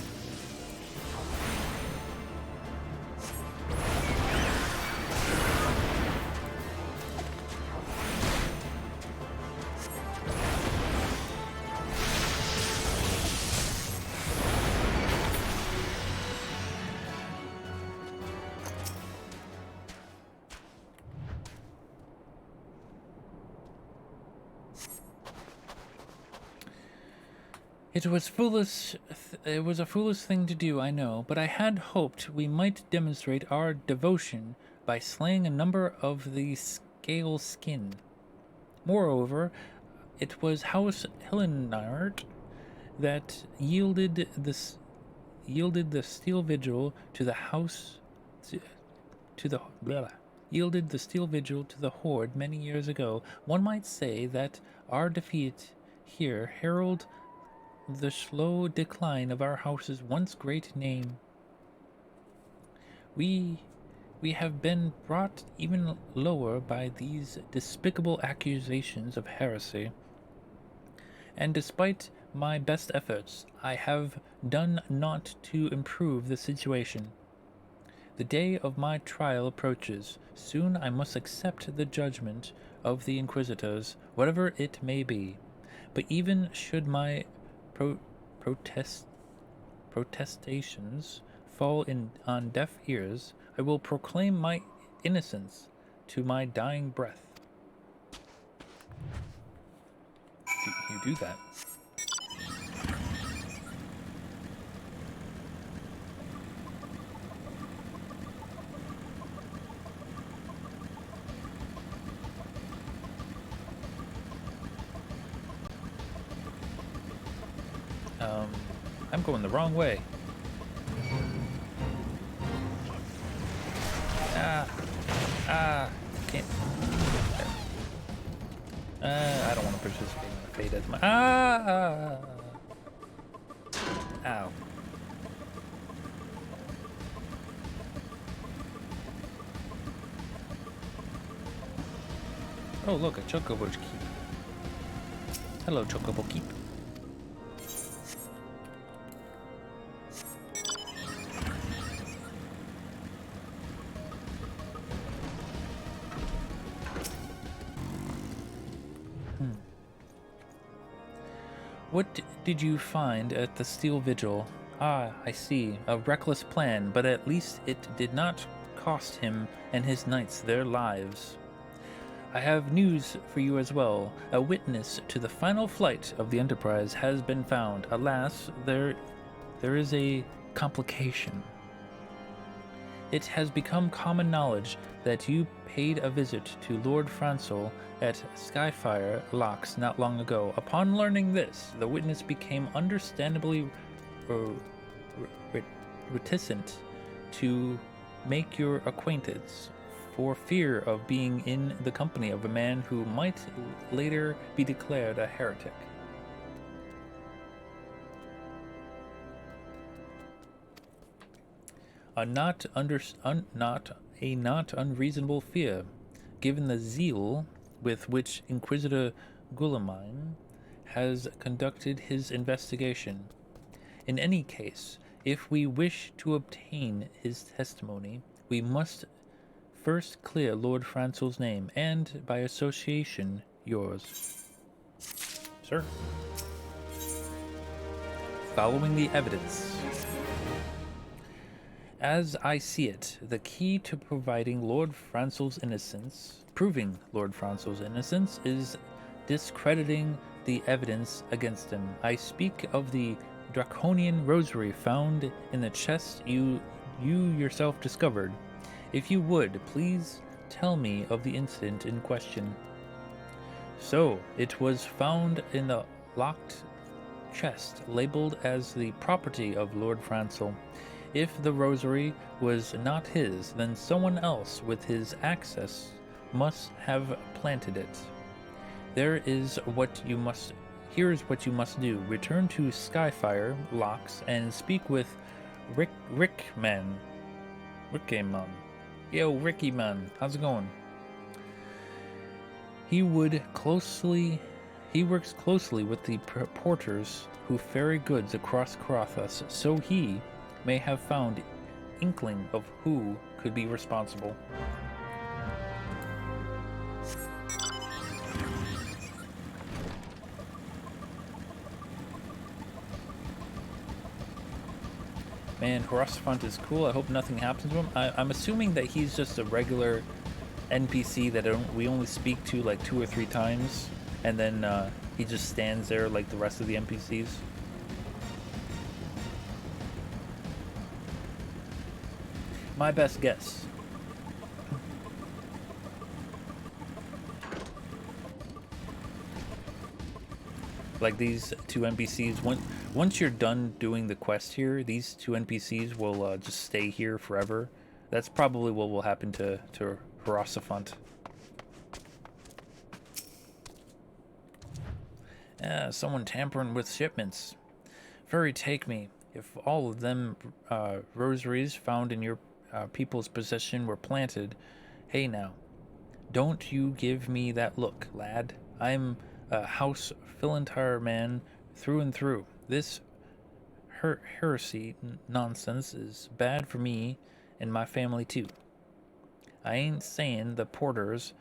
It was a foolish thing to do, I know, but I had hoped we might demonstrate our devotion by slaying a number of the scale skin. Moreover, it was House Helenart that yielded the steel vigil to the house yielded the steel vigil to the horde many years ago. One might say that our defeat here the slow decline of our house's once great name. We have been brought even lower by these despicable accusations of heresy. And despite my best efforts, I have done naught to improve the situation. The day of my trial approaches. Soon I must accept the judgment of the Inquisitors, whatever it may be. But even should my protestations fall on deaf ears, I will proclaim my innocence to my dying breath. You do that. I'm going the wrong way. Can't. I don't want to participate in the fate as my. Ow. Oh, look, a chocobo keep. Hello, chocobo keep. What did you find at the Steel Vigil? Ah, I see. A reckless plan, but at least it did not cost him and his knights their lives. I have news for you as well. A witness to the final flight of the Enterprise has been found. Alas, there is a complication. It has become common knowledge that you paid a visit to Lord Franzel at Skyfire Locks not long ago. Upon learning this, the witness became understandably reticent to make your acquaintance for fear of being in the company of a man who might later be declared a heretic. A not unreasonable fear, given the zeal with which Inquisitor Guillemine has conducted his investigation. In any case, if we wish to obtain his testimony, we must first clear Lord Franzel's name, and, by association, yours. Sir. Following the evidence. As I see it, the key to proving Lord Franzel's innocence is discrediting the evidence against him. I speak of the draconian rosary found in the chest you yourself discovered. If you would, please tell me of the incident in question. So, it was found in a locked chest labeled as the property of Lord Franzel. If the rosary was not his, then someone else with his access must have planted it. Here's what you must do. Return to Skyfire Locks and speak with Rickman. Yo, Ricky man, how's it going? He works closely with the porters who ferry goods across Crothus, so he may have found inkling of who could be responsible. Man, Horosfont is cool. I hope nothing happens to him. I'm assuming that he's just a regular NPC that we only speak to like 2 or 3 times, and then he just stands there like the rest of the NPCs. My best guess. Like these 2 NPCs, once you're done doing the quest here, these 2 NPCs will just stay here forever. That's probably what will happen to Horosfont. Someone tampering with shipments. Furry, take me. If all of them rosaries found in your people's possession were planted, hey now, don't you give me that look, lad. I'm a house Philantar man through and through. This heresy nonsense is bad for me and my family too. I ain't saying the porters,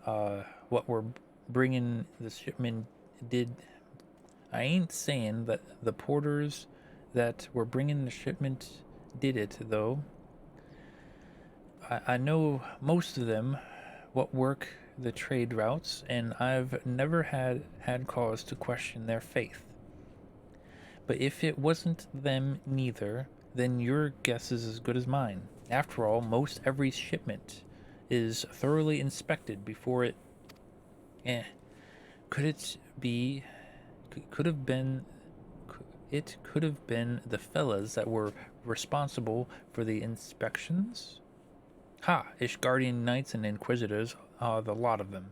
what were bringing the shipment did. I ain't saying that the porters that were bringing the shipment did it though. I know most of them what work the trade routes, and I've never had cause to question their faith. But if it wasn't them neither, then your guess is as good as mine. After all, most every shipment is thoroughly inspected before it. Could it be? Could have been. It could have been the fellas that were responsible for the inspections. Ha! Ishgardian knights and inquisitors, the lot of them.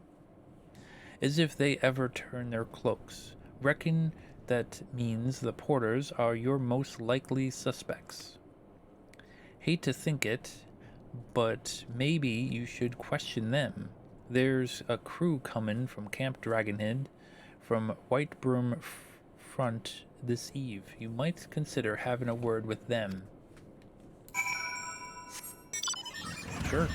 As if they ever turn their cloaks. Reckon that means the porters are your most likely suspects. Hate to think it, but maybe you should question them. There's a crew comin' from Camp Dragonhead, from White Broom Front this eve. You might consider having a word with them. Sure.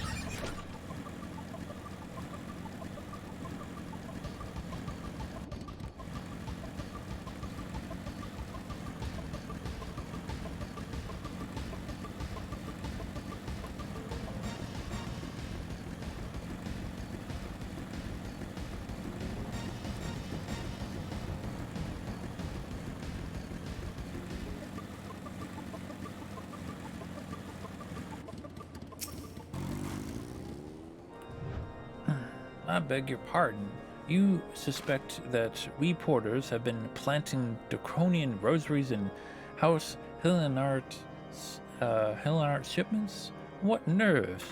I beg your pardon. You suspect that we porters have been planting draconian rosaries in House Hillenart shipments? What nerves!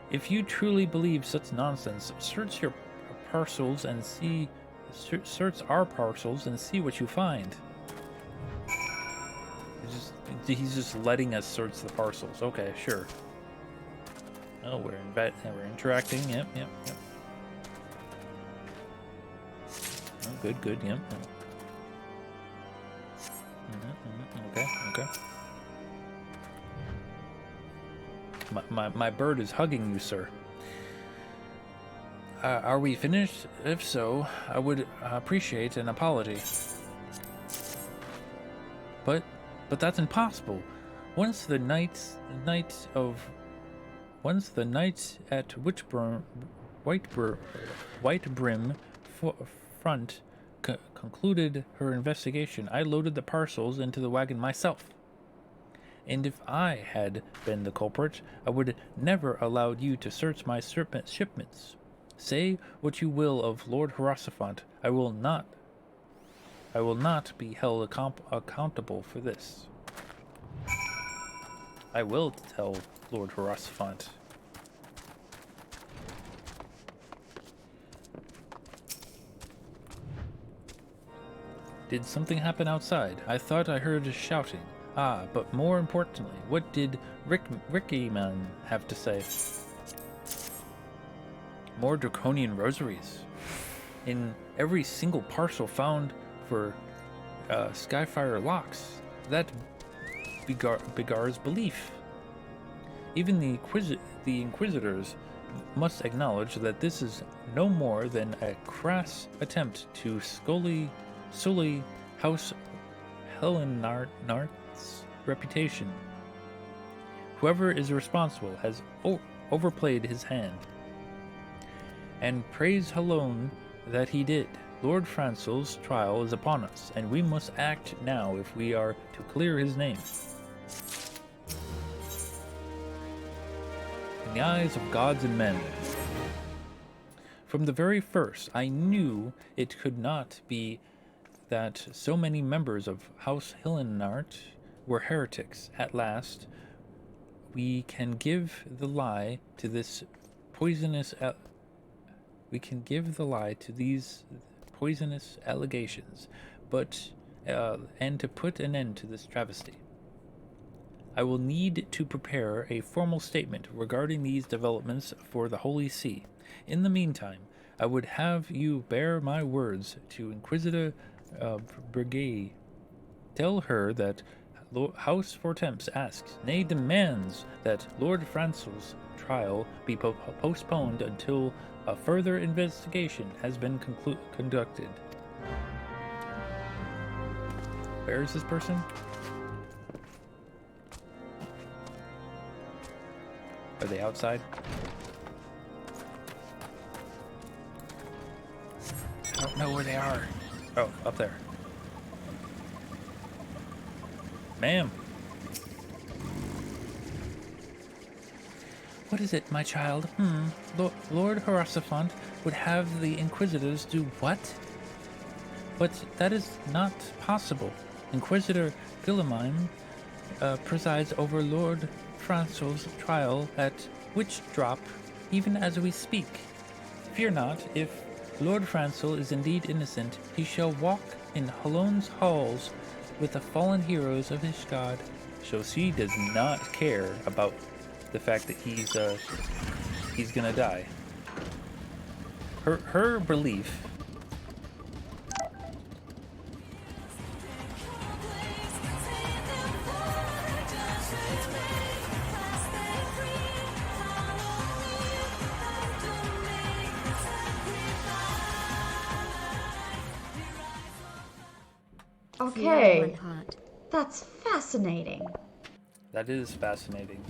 If you truly believe such nonsense, search your parcels and see. Search our parcels and see what you find. He's just letting us search the parcels. Okay, sure. Oh, we're interacting. Yep. Oh, good. Yep. Okay. My bird is hugging you, sir. Are we finished? If so, I would appreciate an apology. But that's impossible. Once the night at White Brim Front concluded her investigation, I loaded the parcels into the wagon myself. And if I had been the culprit, I would never allowed you to search my shipments. Say what you will of Lord Hierophant, I will not be held accountable for this. I will tell Lord Hierophant. Did something happen outside? I thought I heard shouting. Ah, but more importantly, what did Ricky Man have to say? More draconian rosaries. In every single parcel found for Skyfire locks. That begars belief. Even the Inquisitors must acknowledge that this is no more than a crass attempt to sully House Hellenart's reputation. Whoever is responsible has overplayed his hand. And praise alone that he did. Lord Francel's trial is upon us, and we must act now if we are to clear his name. In the eyes of gods and men. From the very first, I knew it could not be that so many members of House Hillenart were heretics. At last, we can give the lie to this poisonous. We can give the lie to these poisonous allegations, but and to put an end to this travesty. I will need to prepare a formal statement regarding these developments for the Holy See. In the meantime, I would have you bear my words to Inquisitor Brigade. Tell her that House Fortemps asks, nay demands, that Lord Francel's trial be postponed until a further investigation has been conducted. Where is this person? Are they outside? I don't know where they are. Oh, up there. Ma'am. What is it, my child? Lord Hierophant would have the Inquisitors do what? But that is not possible. Inquisitor Guillemine presides over Lord Francel's trial at Witch Drop, even as we speak. Fear not, if Lord Francel is indeed innocent, he shall walk in Halone's halls with the fallen heroes of his god. So she does not care about the fact that he's gonna die. Her belief. Okay, that's fascinating. That is fascinating.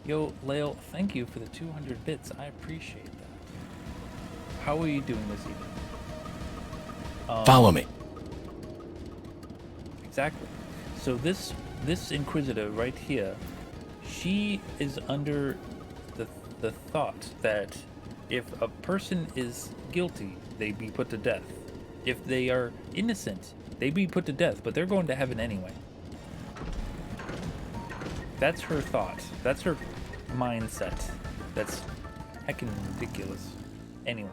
Yo, Lael, thank you for the 200 bits. I appreciate that. How are you doing this evening? Follow me. Exactly. So this Inquisitor right here, she is under the thought that if a person is guilty, they be put to death. If they are innocent, they be put to death, but they're going to heaven anyway. That's her thought. That's her mindset. That's heckin' ridiculous. Anyway.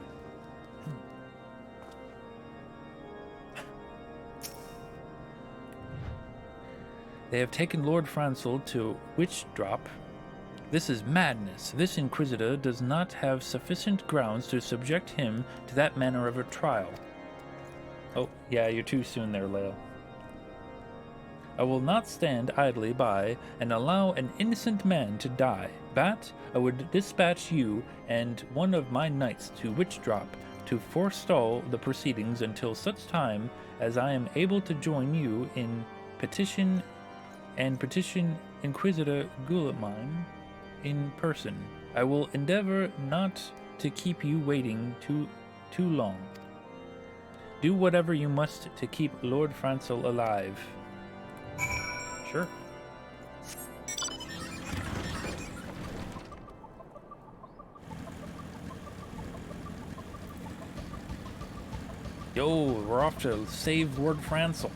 They have taken Lord Francel to Witch Drop. This is madness. This Inquisitor does not have sufficient grounds to subject him to that manner of a trial. Oh, yeah, you're too soon there, Lael. I will not stand idly by and allow an innocent man to die. Bat, I would dispatch you and one of my knights to Witch Drop to forestall the proceedings until such time as I am able to join you in petition Inquisitor Guillemine in person. I will endeavor not to keep you waiting too long. Do whatever you must to keep Lord Francel alive. Sure. Yo, we're off to save Lord Francel.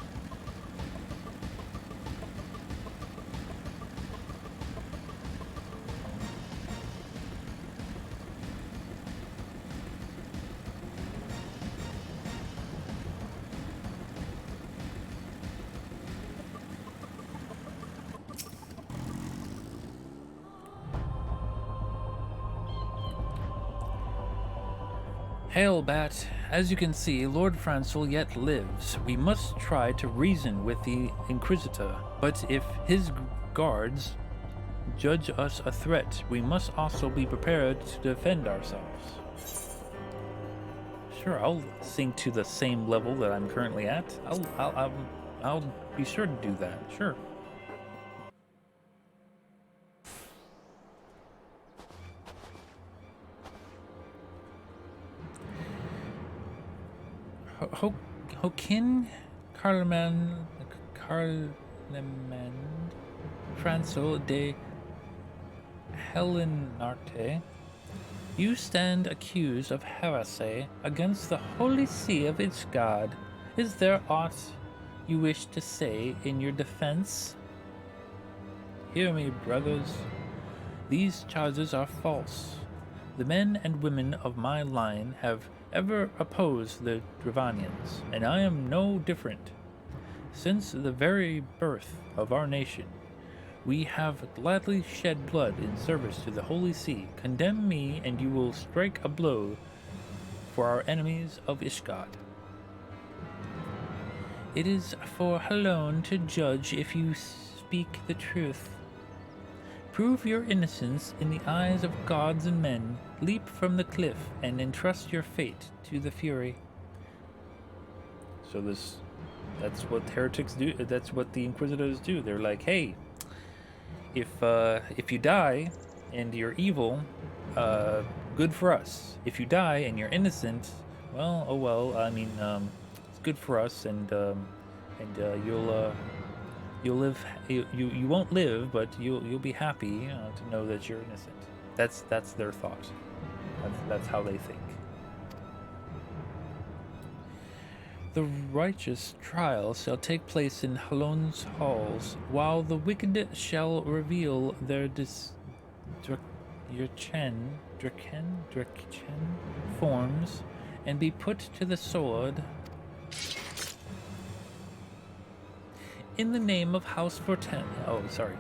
Hail, Bat. As you can see, Lord Francel yet lives. We must try to reason with the Inquisitor, but if his guards judge us a threat, we must also be prepared to defend ourselves. Sure, I'll sink to the same level that I'm currently at. I'll be sure to do that. Sure. Hokin Carlemand Francel de Helenarte, you stand accused of heresy against the Holy See of its God. Is there aught you wish to say in your defense? Hear me, brothers. These charges are false. The men and women of my line have ever opposed the Dravanians, and I am no different. Since the very birth of our nation, we have gladly shed blood in service to the Holy See. Condemn me, and you will strike a blow for our enemies of Ishgard. It is for Halone to judge if you speak the truth. Prove your innocence in the eyes of gods and men. Leap from the cliff and entrust your fate to the Fury. So that's what heretics do. That's what the Inquisitors do. They're like, hey, if you die and you're evil, good for us. If you die and you're innocent, well, oh well. I mean, it's good for us, and you'll live. You won't live, but you'll be happy to know that you're innocent. That's their thought. That's how they think. The righteous trial shall take place in Halone's halls, while the wicked shall reveal their Draken forms and be put to the sword. In the name of House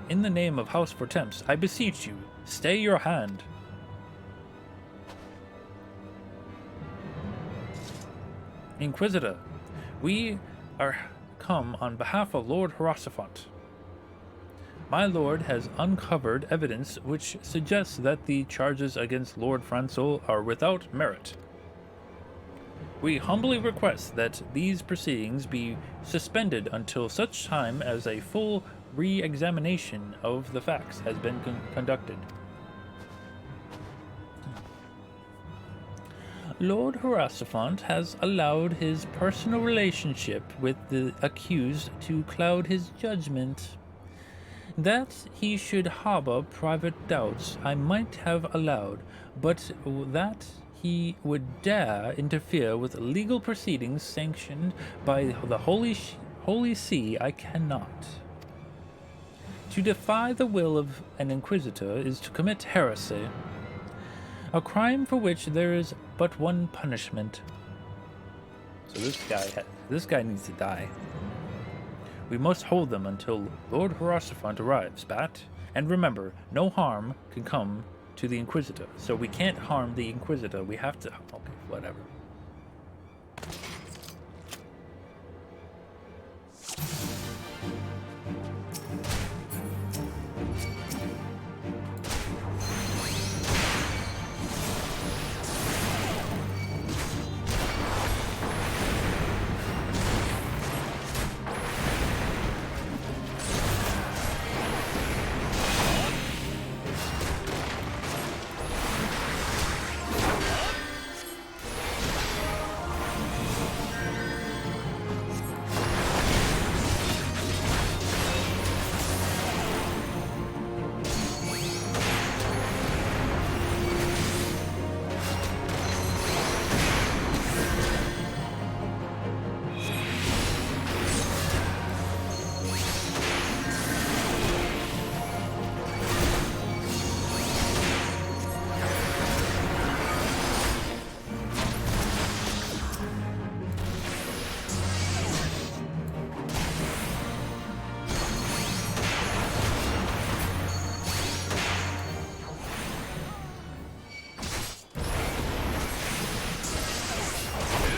in the name of House Vortemps, I beseech you, stay your hand. Inquisitor, we are come on behalf of Lord Hierophant. My lord has uncovered evidence which suggests that the charges against Lord Francois are without merit. We humbly request that these proceedings be suspended until such time as a full re-examination of the facts has been conducted. Lord Hierophant has allowed his personal relationship with the accused to cloud his judgment. That he should harbor private doubts I might have allowed, but that he would dare interfere with legal proceedings sanctioned by the Holy See I cannot. To defy the will of an inquisitor is to commit heresy, a crime for which there is but one punishment. So this guy needs to die. We must hold them until Lord Hierophant arrives, Bat. And remember, no harm can come to the Inquisitor. So we can't harm the Inquisitor. We have to... Okay, whatever.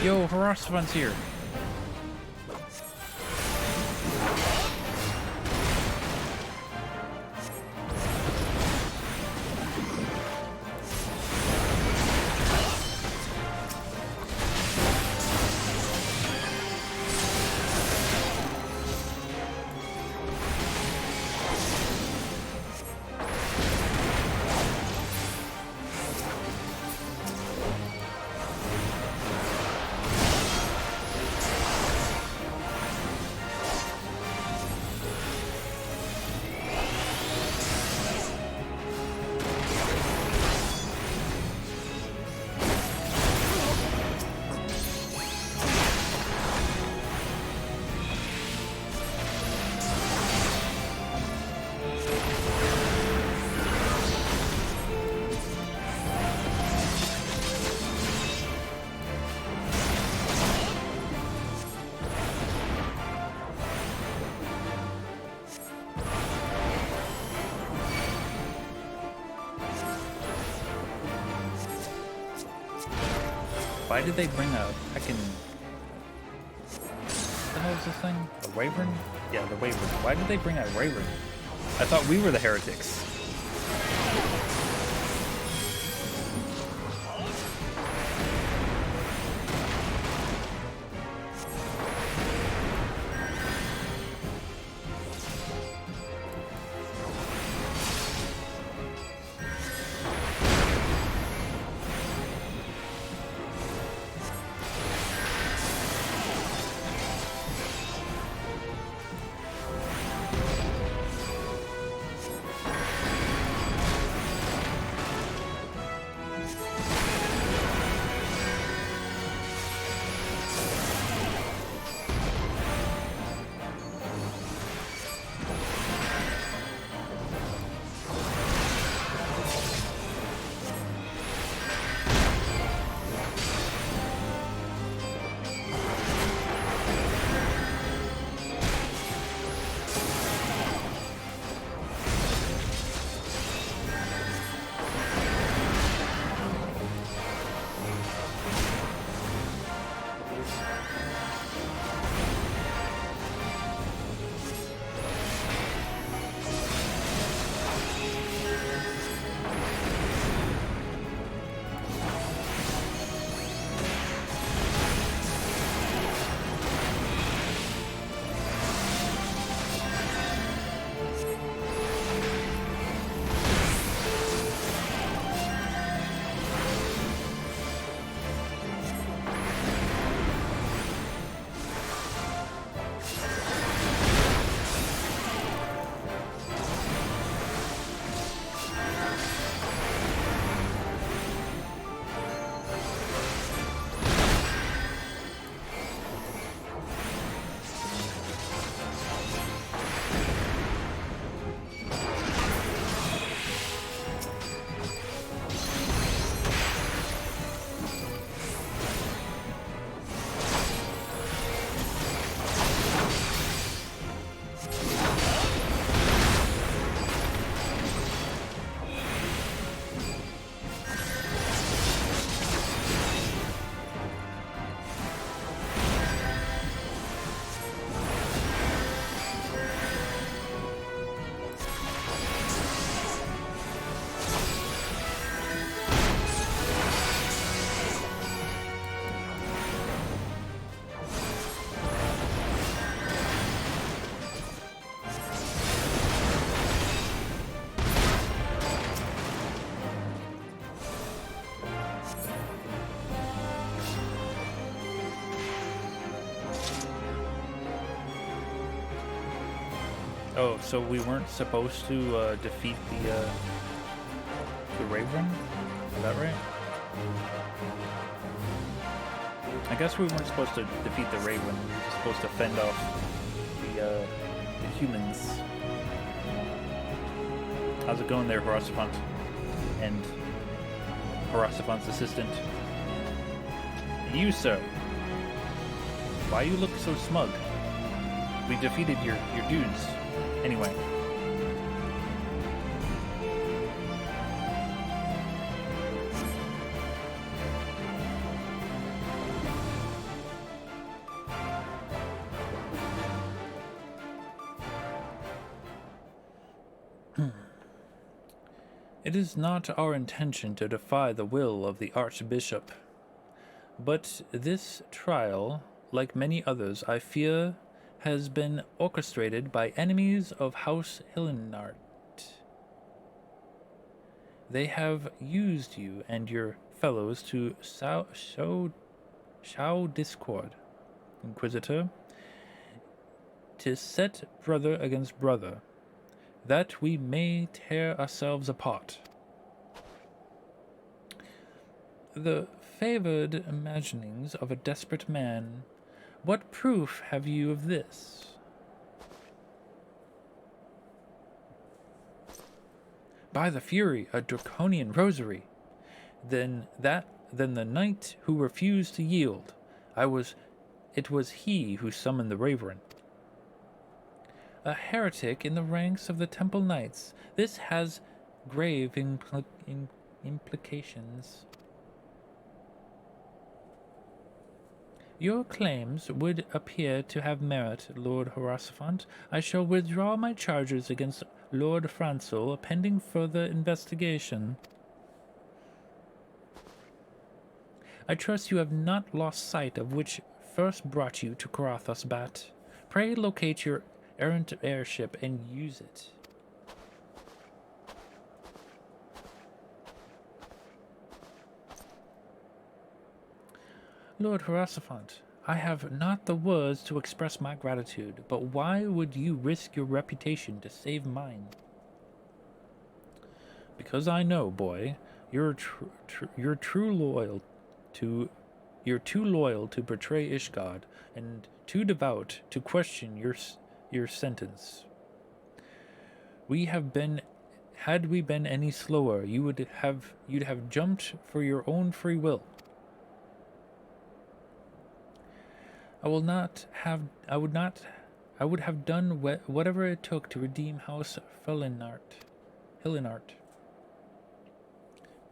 Yo, Hierophant's here. Why did they bring a heckin'... What the hell is this thing? A wyvern? Yeah, the wyvern. Why did they bring a wyvern? I thought we were the heretics. Oh, so we weren't supposed to defeat the Reborn? Is that right? I guess we weren't supposed to defeat the Reborn. We were just supposed to fend off the humans. How's it going there, Horosifont? And Horosifont's assistant. You, sir. Why you look so smug? We defeated your dudes. Anyway. It is not our intention to defy the will of the Archbishop, but this trial, like many others, I fear, has been orchestrated by enemies of House Hillenart. They have used you and your fellows to sow discord, Inquisitor, to set brother against brother, that we may tear ourselves apart. The favored imaginings of a desperate man. What proof have you of this? By the Fury, a draconian rosary. Then the knight who refused to yield. It was he who summoned the Reborn. A heretic in the ranks of the Temple Knights. This has grave implications. Your claims would appear to have merit, Lord Hierophant. I shall withdraw my charges against Lord Franzel pending further investigation. I trust you have not lost sight of which first brought you to Karathos, Bat. Pray locate your errant airship and use it. Lord Hierophant, I have not the words to express my gratitude, but why would you risk your reputation to save mine? Because I know, boy, you're too loyal to betray Ishgard, and too devout to question your sentence. Had we been any slower, you'd have jumped for your own free will. I would have done whatever it took to redeem House Hillenart.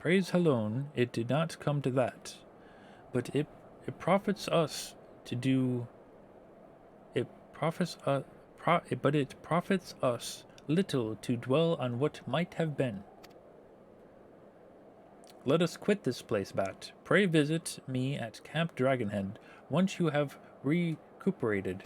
Praise Helon, it did not come to that, but it profits us to do. It profits us little to dwell on what might have been. Let us quit this place, Bat. Pray visit me at Camp Dragonhead once you have recuperated.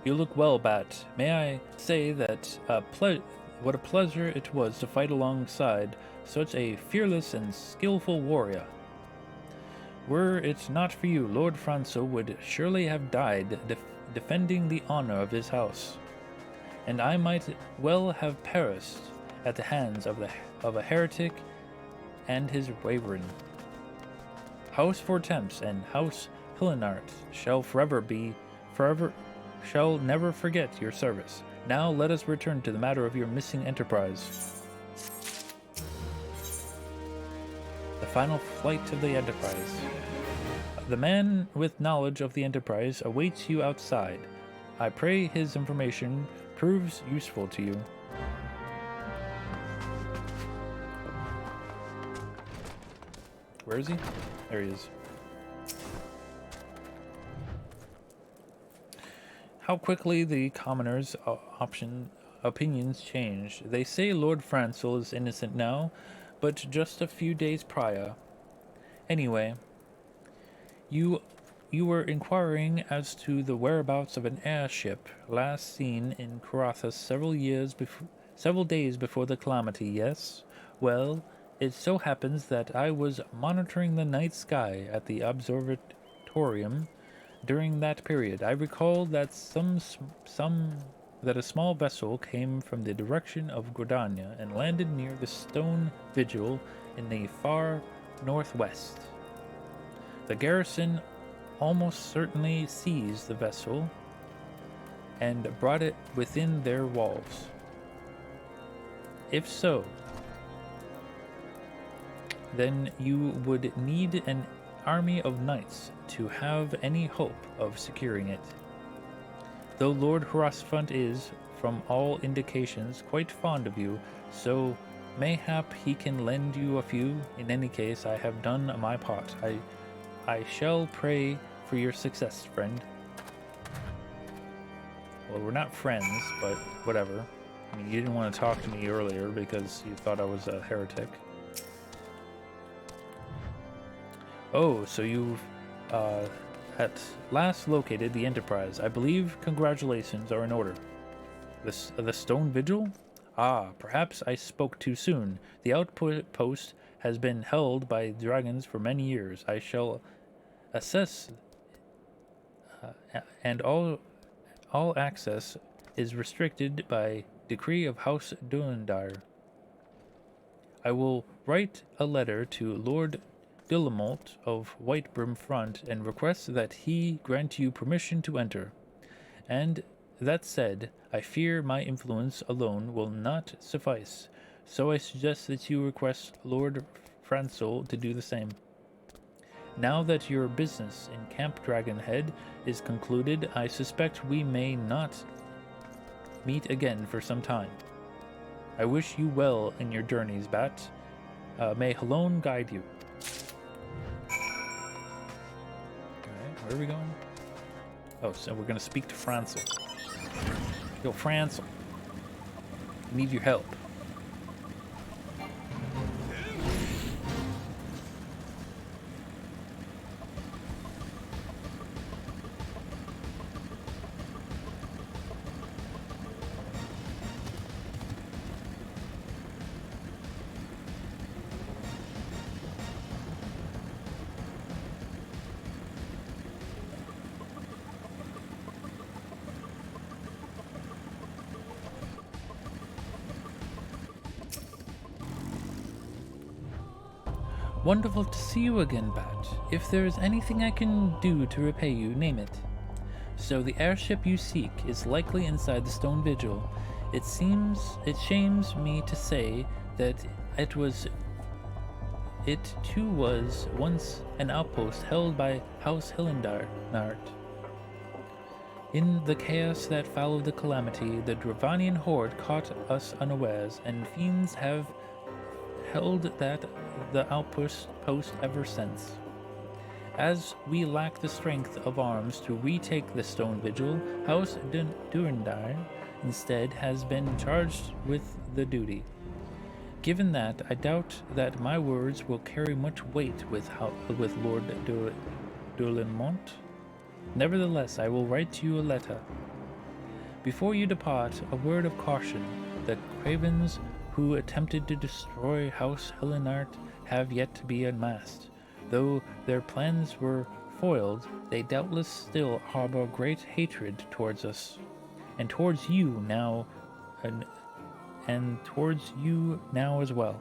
You look well, Bat. May I say that what a pleasure it was to fight alongside such a fearless and skillful warrior. Were it not for you, Lord Franco would surely have died defending the honor of his house, and I might well have perished at the hands of a heretic and his waverin. House Vortemps and House Hillenart shall never forget your service. Now let us return to the matter of your missing enterprise. The final flight of the Enterprise. The man with knowledge of the Enterprise awaits you outside. I pray his information proves useful to you. Where is he? There he is. How quickly the commoners' opinions change. They say Lord Franzel is innocent now, but just a few days prior. Anyway, you were inquiring as to the whereabouts of an airship last seen in Karathos several days before the calamity, yes? Well, it so happens that I was monitoring the night sky at the observatorium during that period. I recall that that a small vessel came from the direction of Gordania and landed near the stone vigil in the far northwest. The garrison almost certainly seized the vessel and brought it within their walls. If so, then you would need an army of knights to have any hope of securing it. Though Lord Hierophant is, from all indications, quite fond of you, so mayhap he can lend you a few. In any case, I have done my part. I shall pray for your success, friend. Well, we're not friends, but whatever. I mean, you didn't want to talk to me earlier because you thought I was a heretic. Oh, so you've at last located the Enterprise. I believe congratulations are in order. The Stone Vigil? Ah, perhaps I spoke too soon. The outpost has been held by dragons for many years. I shall assess and all access is restricted by decree of House Durandar. I will write a letter to Lord Dillamont of Whitebrim Front and request that he grant you permission to enter. And that said, I fear my influence alone will not suffice, so I suggest that you request Lord Francel to do the same. Now that your business in Camp Dragonhead is concluded, I suspect we may not meet again for some time. I wish you well in your journeys, Bat. May Halone guide you. Alright, where are we going? Oh, so we're gonna speak to Francel. Yo, Francel. Need your help. Wonderful to see you again, Bat. If there is anything I can do to repay you, name it. So the airship you seek is likely inside the Stone Vigil. It shames me to say that it too was once an outpost held by House Hillendarnart. In the chaos that followed the calamity, the Dravanian horde caught us unawares, and fiends have held the outpost ever since. As we lack the strength of arms to retake the Stone Vigil, House Durandar instead has been charged with the duty. Given that, I doubt that my words will carry much weight with Lord Durlamont. Nevertheless, I will write you a letter. Before you depart, a word of caution. The cravens who attempted to destroy House Hillenart have yet to be unmasked. Though their plans were foiled, they doubtless still harbor great hatred towards us, and towards you now, and towards you now as well.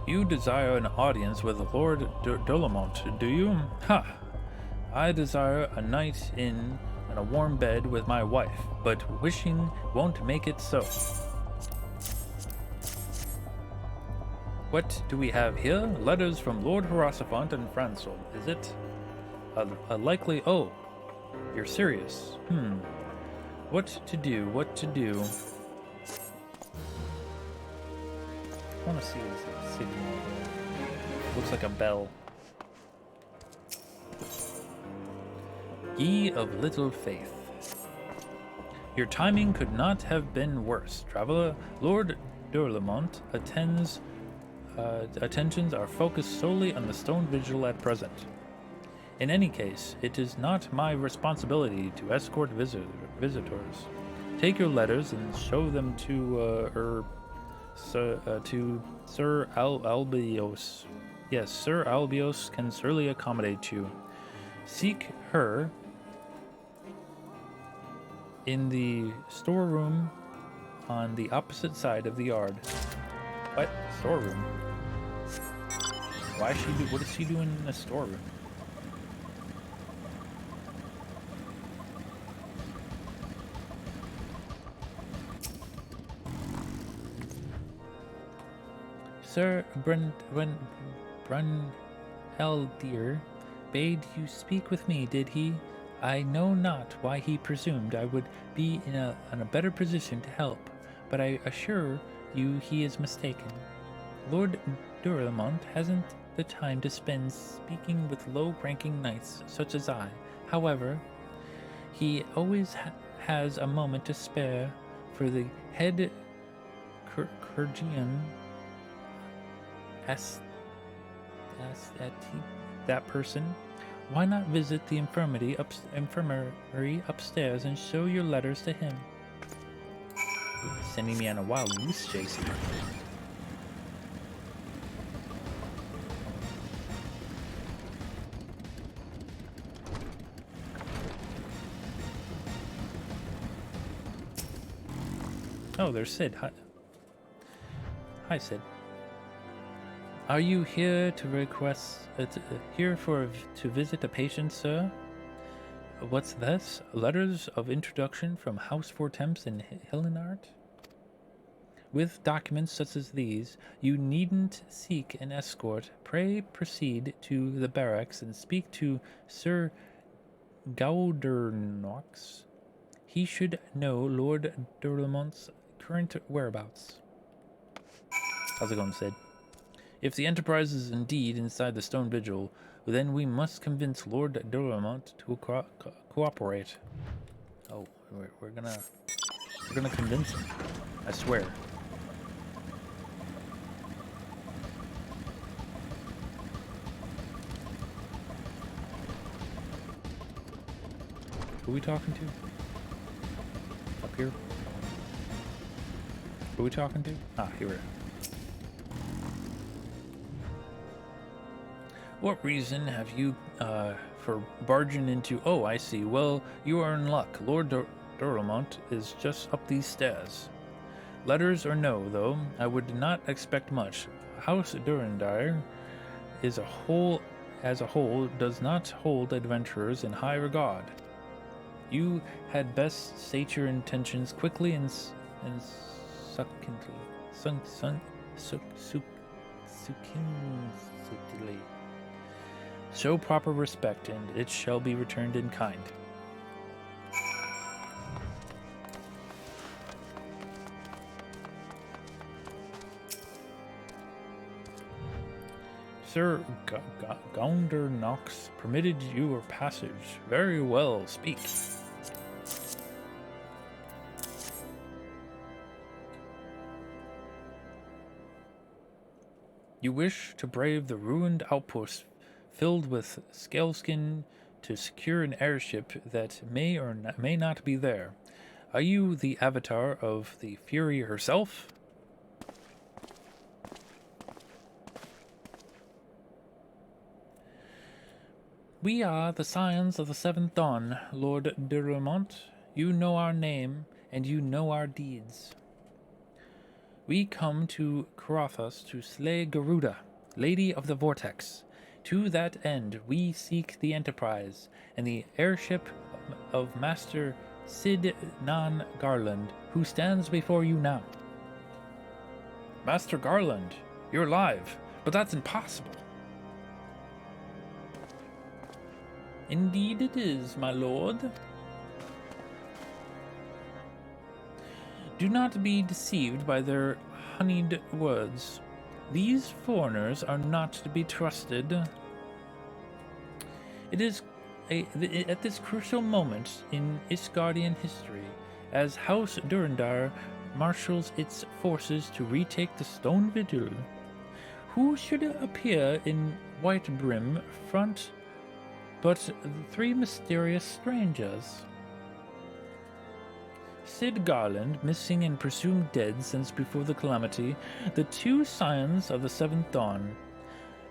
You desire an audience with Lord Durlamont, do you? Ha! I desire a night in a warm bed with my wife, but wishing won't make it so. What do we have here? Letters from Lord Harassafont and Francel, is it? A likely... Oh, you're serious. What to do? I want to see this signal. Looks like a bell. Ye of little faith. Your timing could not have been worse, traveler. Lord Durlamont attentions are focused solely on the stone vigil at present. In any case, it is not my responsibility to escort visitors. Take your letters and show them to Sir Albios. Yes, Sir Albios can surely accommodate you. Seek her in the storeroom on the opposite side of the yard. What? Storeroom? What is she doing in the storeroom? Sir Brunhildir bade you speak with me, did he? I know not why he presumed I would be in a better position to help, but I assure you he is mistaken. Lord Durlamont hasn't the time to spend speaking with low-ranking knights such as I. However, he always has a moment to spare for the head Kurgian that person. Why not visit the infirmary upstairs and show your letters to him? Sending me on a wild goose chase here. Oh, there's Sid. Hi, Sid. Are you here to visit a patient, sir? What's this? Letters of introduction from House Fortemps in Hillenart? With documents such as these, you needn't seek an escort. Pray proceed to the barracks and speak to Sir Gaudernox. He should know Lord Durlamont's current whereabouts. How's it going, Sid? If the Enterprise is indeed inside the Stone Vigil, then we must convince Lord Durlamont to cooperate. Oh, we're gonna convince him. I swear. Who are we talking to? Up here? Who are we talking to? Ah, here we are. What reason have you for barging into... Oh, I see. Well, you are in luck. Lord Durlamont is just up these stairs. Letters or no, though, I would not expect much. House Durandire as a whole does not hold adventurers in high regard. You had best state your intentions quickly and succinctly. Show proper respect, and it shall be returned in kind. Sir Gaudernox permitted your passage. Very well, speak. You wish to brave the ruined outpost filled with scaleskin to secure an airship that may or may not be there. Are you the avatar of the Fury herself? We are the Scions of the Seventh Dawn, Lord Durlamont. You know our name, and you know our deeds. We come to Karathos to slay Garuda, Lady of the Vortex. To that end, we seek the Enterprise and the airship of Master Sid Nan Garland, who stands before you now. Master Garland, you're alive, but that's impossible. Indeed it is, my lord. Do not be deceived by their honeyed words. These foreigners are not to be trusted. It is at this crucial moment in Ishgardian history as House Durandar marshals its forces to retake the Stone Vigil. Who should appear in White Brim front but the three mysterious strangers? Sid Garland, missing and presumed dead since before the calamity, the two scions of the Seventh Dawn,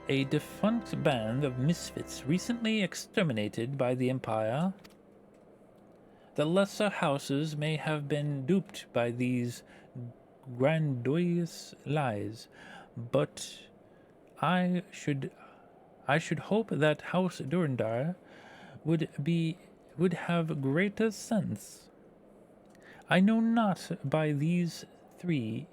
a defunct band of misfits recently exterminated by the Empire. The lesser houses may have been duped by these grandiose lies, but I should hope that House Durandar would have greater sense. I know not by these three.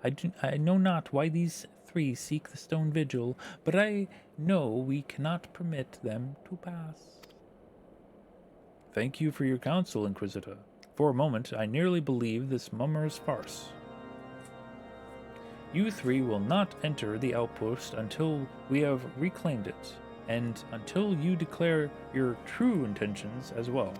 I know not why these three seek the Stone Vigil, but I know we cannot permit them to pass. Thank you for your counsel, Inquisitor. For a moment, I nearly believed this mummer's farce. You three will not enter the outpost until we have reclaimed it, and until you declare your true intentions as well.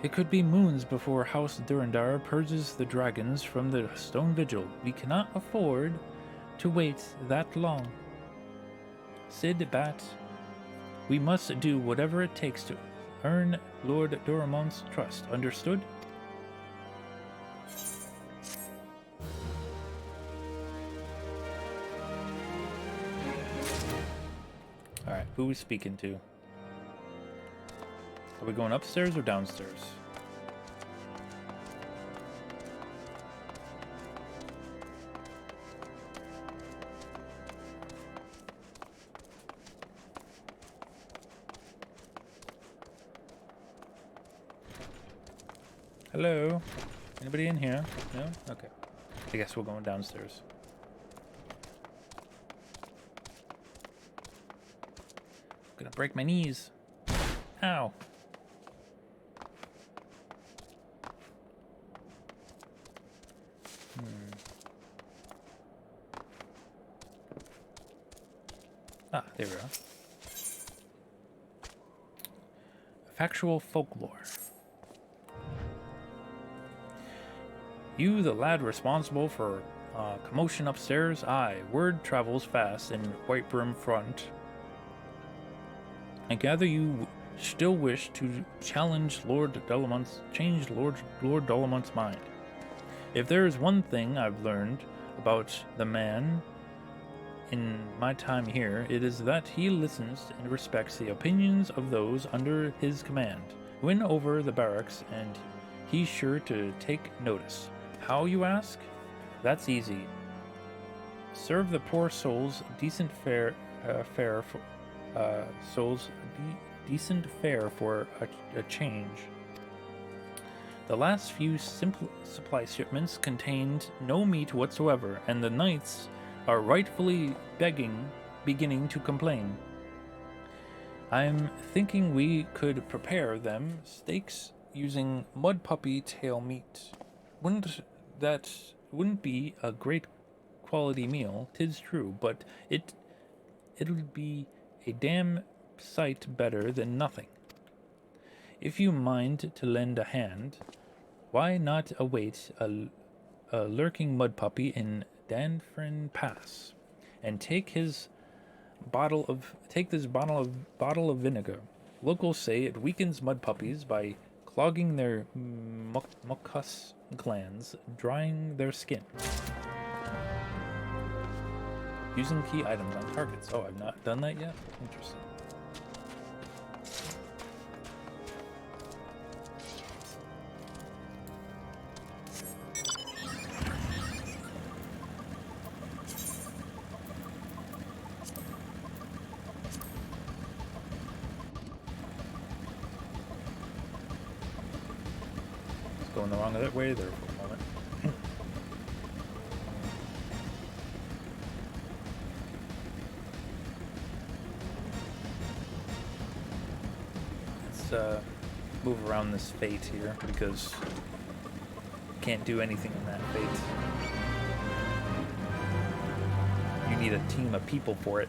It could be moons before House Durandar purges the dragons from the Stone Vigil. We cannot afford to wait that long. Sid, Bat, we must do whatever it takes to earn Lord Doramon's trust. Understood? Alright, who are we speaking to? Are we going upstairs or downstairs? Hello? Anybody in here? No? Okay. I guess we're going downstairs. Gonna break my knees. Ow. Ah, there we are. Factual folklore. You, the lad responsible for commotion upstairs? Aye, word travels fast in White Brim Front. I gather you still wish to challenge change Lord Delamont's mind. If there is one thing I've learned about the man in my time here, it is that he listens and respects the opinions of those under his command. Win over the barracks and he's sure to take notice. How, you ask? That's easy. Serve the poor souls decent fare for a change. The last few supply shipments contained no meat whatsoever, and the knights are rightfully beginning to complain. I'm thinking we could prepare them steaks using mud puppy tail meat. Wouldn't be a great quality meal, 'tis true, but it'll be a damn sight better than nothing. If you mind to lend a hand, why not await a lurking mud puppy in Danfrin Pass, and take this bottle of vinegar. Locals say it weakens mud puppies by clogging their mucus glands, drying their skin. Using key items on targets. Oh, I've not done that yet? Interesting. Going the wrong way there for a moment. Let's move around this fate here because can't do anything in that fate. you need a team of people for it.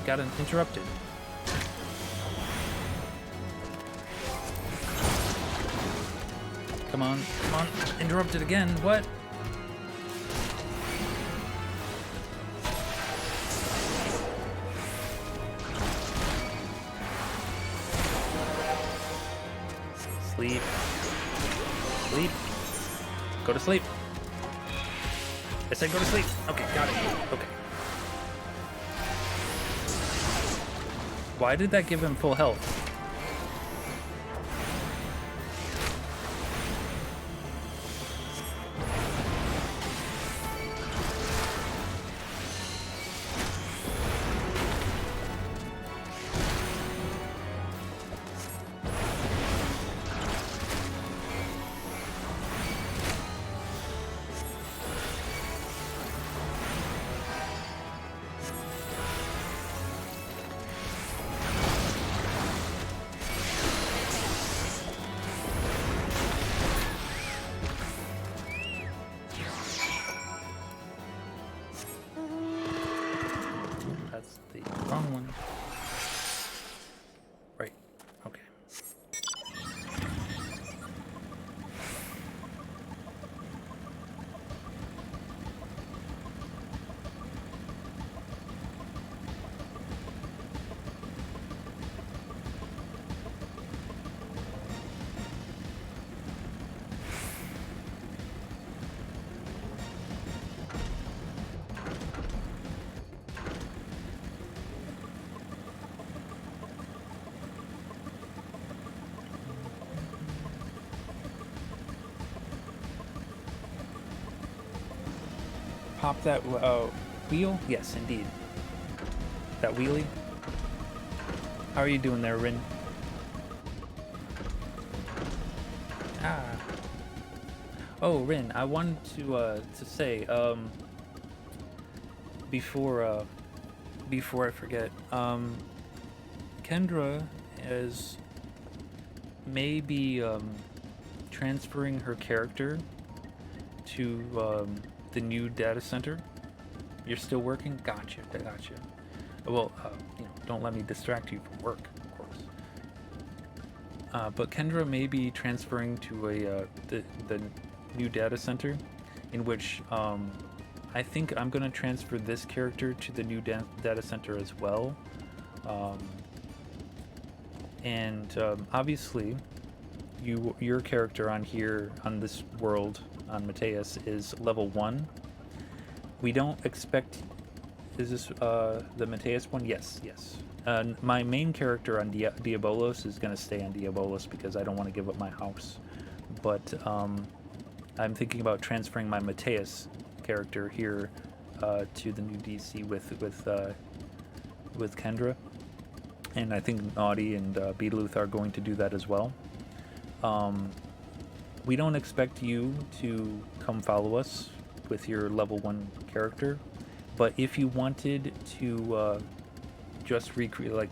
Got interrupted. Come on, come on. Interrupted again. What? Sleep. Sleep. Go to sleep. I said go to sleep. Okay, got it. Okay. Why did that give him full health? Pop that wheel? Yes, indeed. That wheelie? How are you doing there, Rin? Ah. Oh, Rin, I wanted to say, before I forget, Kendra is maybe transferring her character to the new data center. You're still working? Gotcha. Well, don't let me distract you from work, of course. But Kendra may be transferring to the new data center, in which I think I'm gonna transfer this character to the new data center as well. Obviously, your character on here on this world on Mateus is level 1. We don't expect. Is this the Mateus one? Yes. My main character on Diabolos is going to stay on Diabolos because I don't want to give up my house. But I'm thinking about transferring my Mateus character here to the new DC with Kendra. And I think Naughty and Beetluth are going to do that as well. We don't expect you to come follow us with your level 1 character, but if you wanted to just recreate,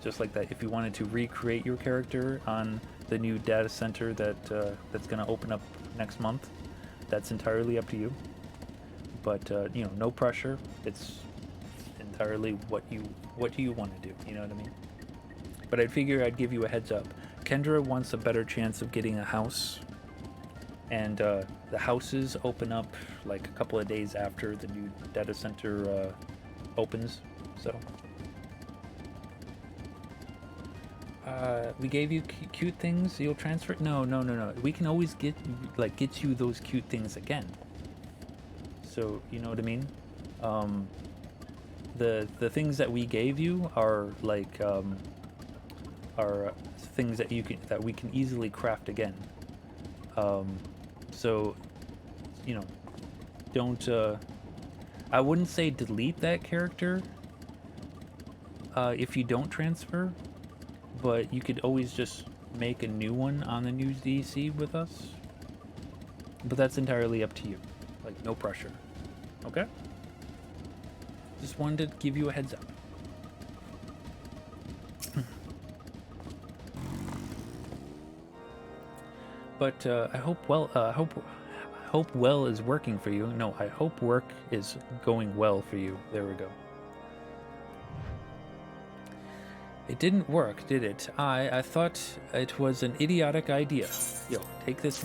just like that, if you wanted to recreate your character on the new data center that's going to open up next month, that's entirely up to you. But no pressure. It's entirely what you want to do. You know what I mean? But I figure I'd give you a heads up. Kendra wants a better chance of getting a house, and the houses open up like a couple of days after the new data center opens. So We gave you cute things. You'll transfer. No, no, no, no. We can always get you those cute things again. So you know what I mean. The things that we gave you are like are things that we can easily craft again. So you know, don't. I wouldn't say delete that character if you don't transfer. But you could always just make a new one on the new DC with us. But that's entirely up to you. Like, no pressure. Okay? Just wanted to give you a heads up. But I hope hope well is working for you. No, I hope work is going well for you. There we go. It didn't work, did it? I thought it was an idiotic idea. Yo, take this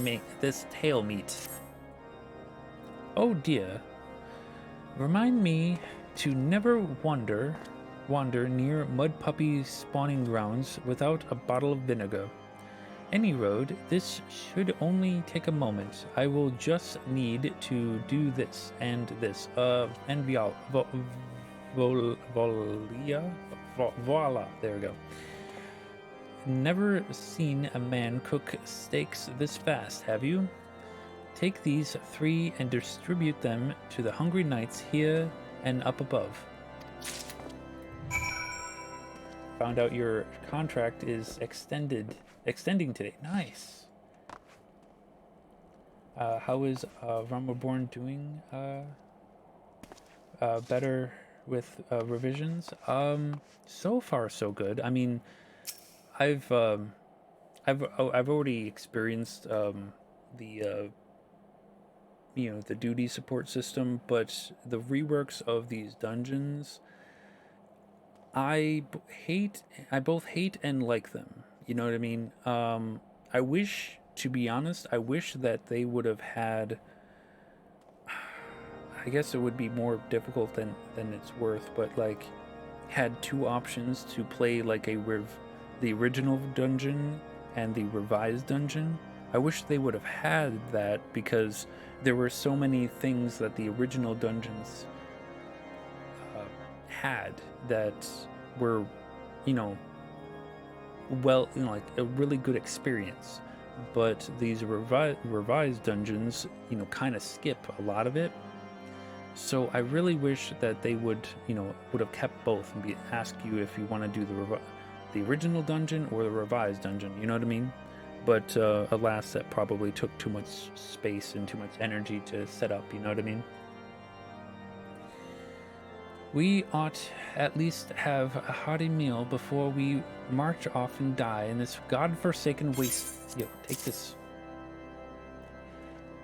tail meat. Oh dear. Remind me to never wander near mud puppy spawning grounds without a bottle of vinegar. Any road, this should only take a moment. I will just need to do this and this. And voila, there we go. Never seen a man cook steaks this fast, have you? Take these 3 and distribute them to the hungry knights here and up above. Found out your contract is extending today. Nice. How is Reborn doing? Better with revisions. So far so good. I mean, I've already experienced the the duty support system, but the reworks of these dungeons, I both hate and like them. You know what I mean? I wish, to be honest, I wish that they would have had. I guess it would be more difficult than it's worth, but like had 2 options to play like the original dungeon and the revised dungeon. I wish they would have had that, because there were so many things that the original dungeons had that were, like a really good experience. But these revised dungeons, kind of skip a lot of it. So I really wish that they would have kept both and ask you if you want to do the original dungeon or the revised dungeon. You know what I mean? But alas, that probably took too much space and too much energy to set up. You know what I mean? We ought at least have a hearty meal before we march off and die in this godforsaken waste. Yo, take this.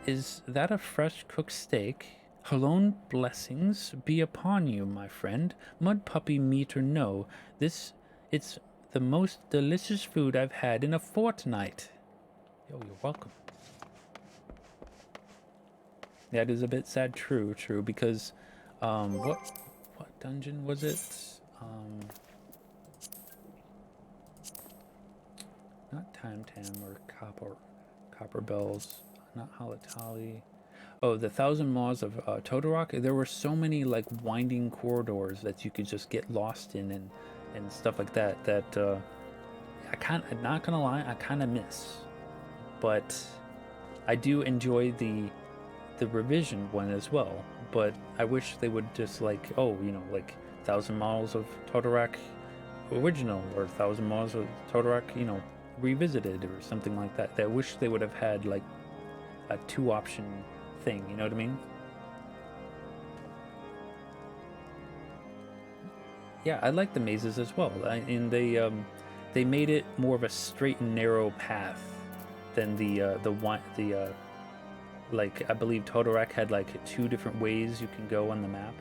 Is that a fresh cooked steak? Halone blessings be upon you, my friend. Mud puppy meat or no, it's the most delicious food I've had in a fortnight. Yo, you're welcome. That is a bit sad. True, because what dungeon was it? Not Tam or Copper Bells, not Halatali. Oh, the Thousand Maws of Todorok. There were so many like winding corridors that you could just get lost in and stuff like that. I'm not gonna lie, I kind of miss. But I do enjoy the revision one as well. But I wish they would just like like Thousand Miles of Todorok original or Thousand Miles of Todorok revisited or something like that. I wish they would have had like a 2-option thing, you know what I mean? Yeah, I like the mazes as well. And they made it more of a straight and narrow path than like I believe Todorok had like 2 different ways you can go on the map.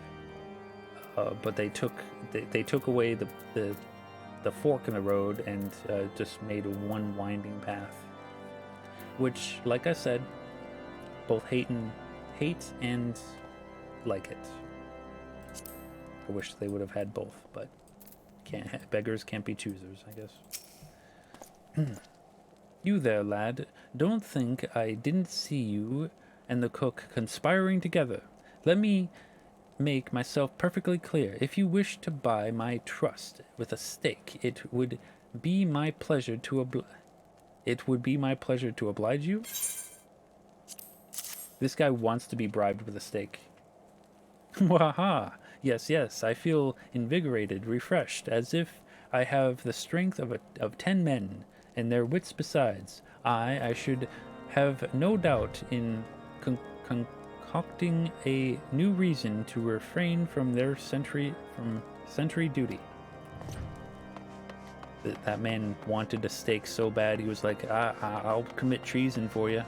But they took away the fork in the road and just made one winding path, which, like I said, both hate and like it. I wish they would have had both, but beggars can't be choosers, I guess. You there, lad. Don't think I didn't see you and the cook conspiring together. Let me make myself perfectly clear. If you wish to buy my trust with a stake, it would be my pleasure to oblige you. This guy wants to be bribed with a stake. Waha! Yes, yes, I feel invigorated, refreshed, as if I have the strength of 10 men, and their wits besides. I should have no doubt in concocting a new reason to refrain from their sentry duty. That man wanted a stake so bad, he was like, I'll commit treason for you.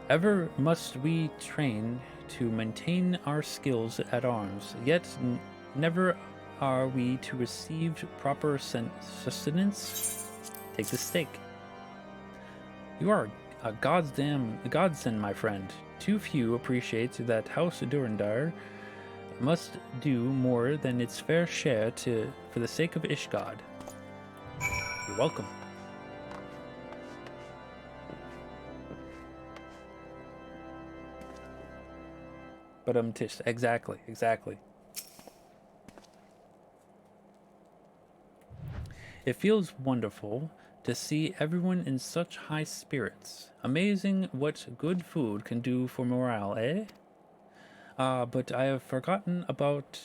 Ever must we train to maintain our skills at arms, yet never are we to receive proper sustenance. Take the stake. You are a godsend, my friend. Too few appreciate that House Durandar must do more than its fair share for the sake of Ishgard. You're welcome. But exactly. It feels wonderful to see everyone in such high spirits. Amazing what good food can do for morale, eh? But I have forgotten about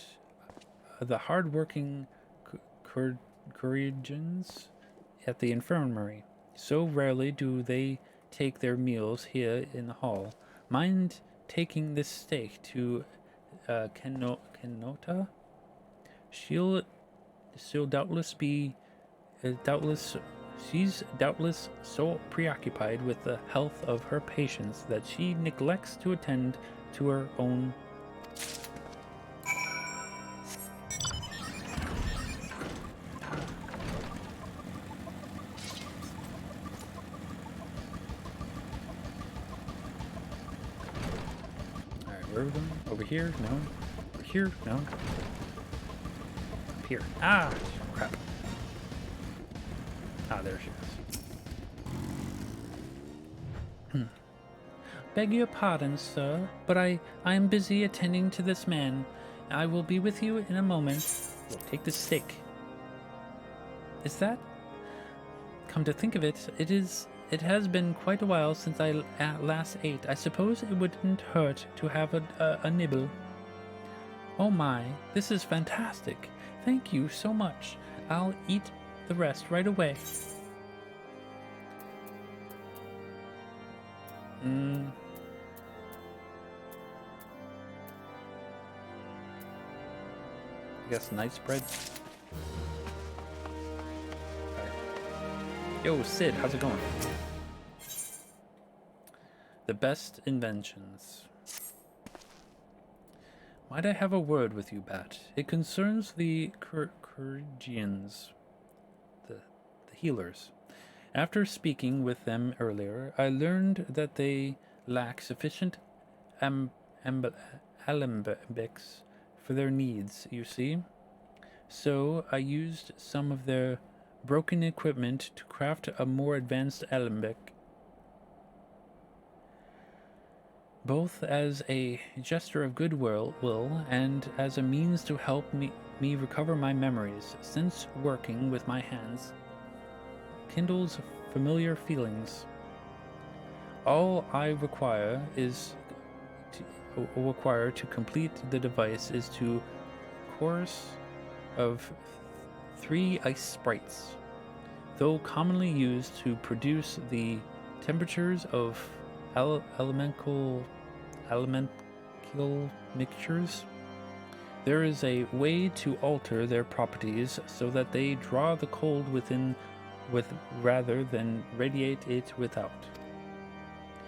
the hard-working Courigians at the infirmary. So rarely do they take their meals here in the hall. Mind taking this steak to Kenota? She'll doubtless she's doubtless so preoccupied with the health of her patients that she neglects to attend to her own. Where are we going? Over here? No. Over here? No. Up here. Ah! Crap. Ah, there she is. Beg your pardon, sir, but I am busy attending to this man. I will be with you in a moment. We'll take the stick. Is that? Come to think of it, it has been quite a while since I last ate. I suppose it wouldn't hurt to have a nibble. Oh my, this is fantastic. Thank you so much. I'll eat the rest right away. I guess nice bread. Yo, Sid, how's it going? The best inventions. Might I have a word with you, Bat? It concerns the Courigians, the healers. After speaking with them earlier, I learned that they lack sufficient alembics for their needs, you see. So I used some of their broken equipment to craft a more advanced alembic, both as a gesture of goodwill and as a means to help me recover my memories, since working with my hands kindles familiar feelings. All I require to complete the device is to chorus of 3 ice sprites, though commonly used to produce the temperatures of elemental mixtures. There is a way to alter their properties so that they draw the cold rather than radiate it without.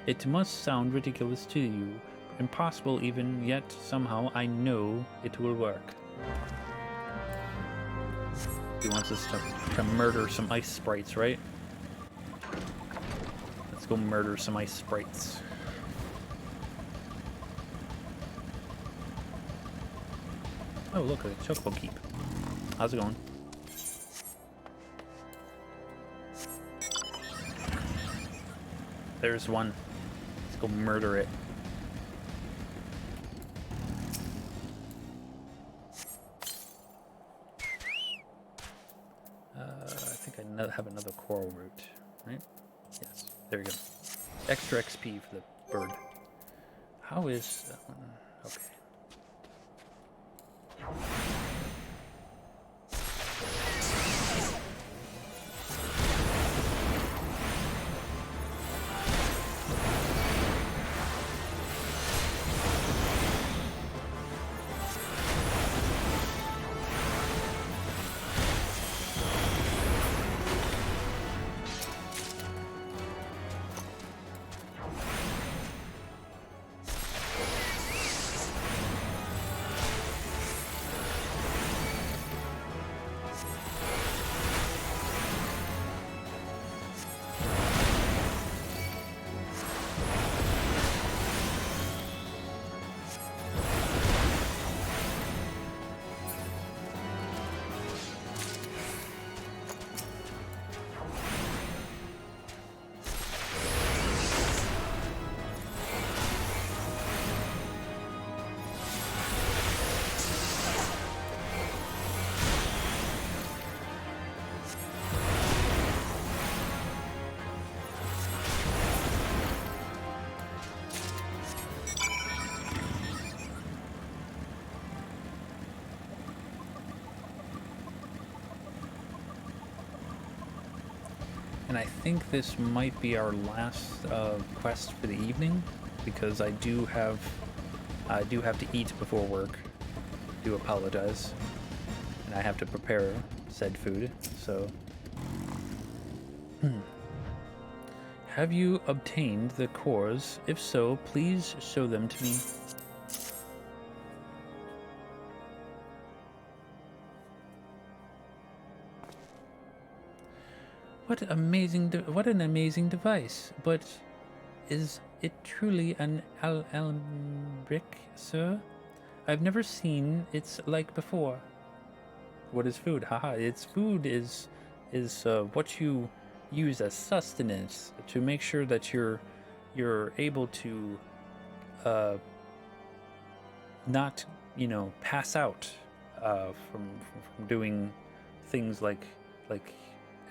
It must sound ridiculous to you, impossible even, yet somehow I know it will work. He wants us to murder some ice sprites, right? Let's go murder some ice sprites. Oh, look, a chocobo keep. How's it going? There's one. Let's go murder it. I think I have another coral root, right? Yes, there we go. Extra XP for the bird. How is that one? Okay. And I think this might be our last quest for the evening, because I do have to eat before work. I do apologize, and I have to prepare said food. So, have you obtained the cores? If so, please show them to me. What an amazing device! But is it truly an alembic, sir? I've never seen its like before. What is food? Haha, its food is what you use as sustenance to make sure that you're able to not, pass out from doing things like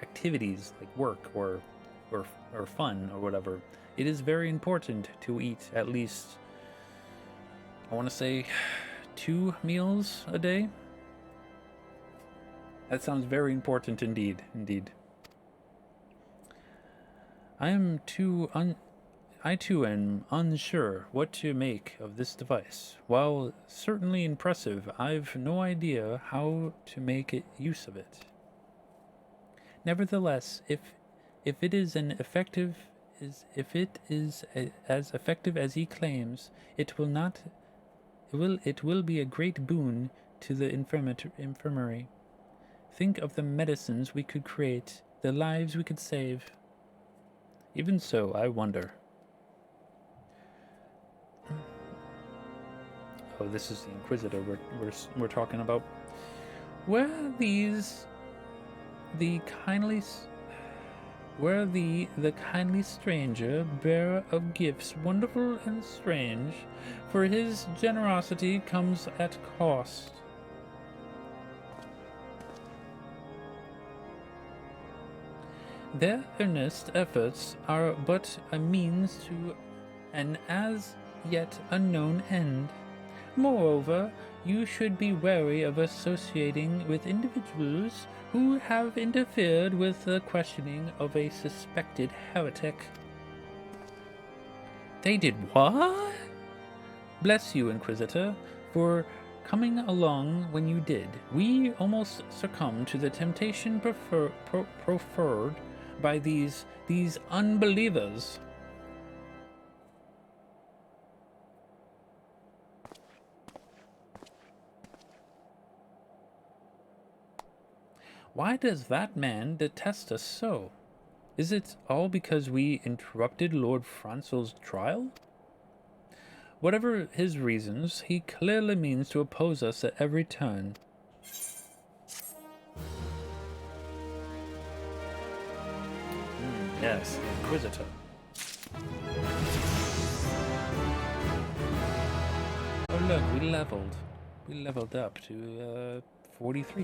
activities like work or fun or whatever. It is very important to eat at least, I want to say, 2 meals a day. That sounds very important indeed. I too am unsure what to make of this device. While certainly impressive, I've no idea how to make use of it. Nevertheless, if it is as effective as he claims, it will be a great boon to the infirmary. Think of the medicines we could create, the lives we could save. Even so, I wonder. Oh, this is the Inquisitor we're talking about. Where the kindly stranger, bearer of gifts wonderful and strange, for his generosity comes at cost. Their earnest efforts are but a means to an as yet unknown end. Moreover, you should be wary of associating with individuals who have interfered with the questioning of a suspected heretic. They did what? Bless you, Inquisitor, for coming along when you did. We almost succumbed to the temptation proffered by these unbelievers. Why does that man detest us so? Is it all because we interrupted Lord Francel's trial? Whatever his reasons, he clearly means to oppose us at every turn. Yes, Inquisitor. Oh look, we leveled. We leveled up to 43.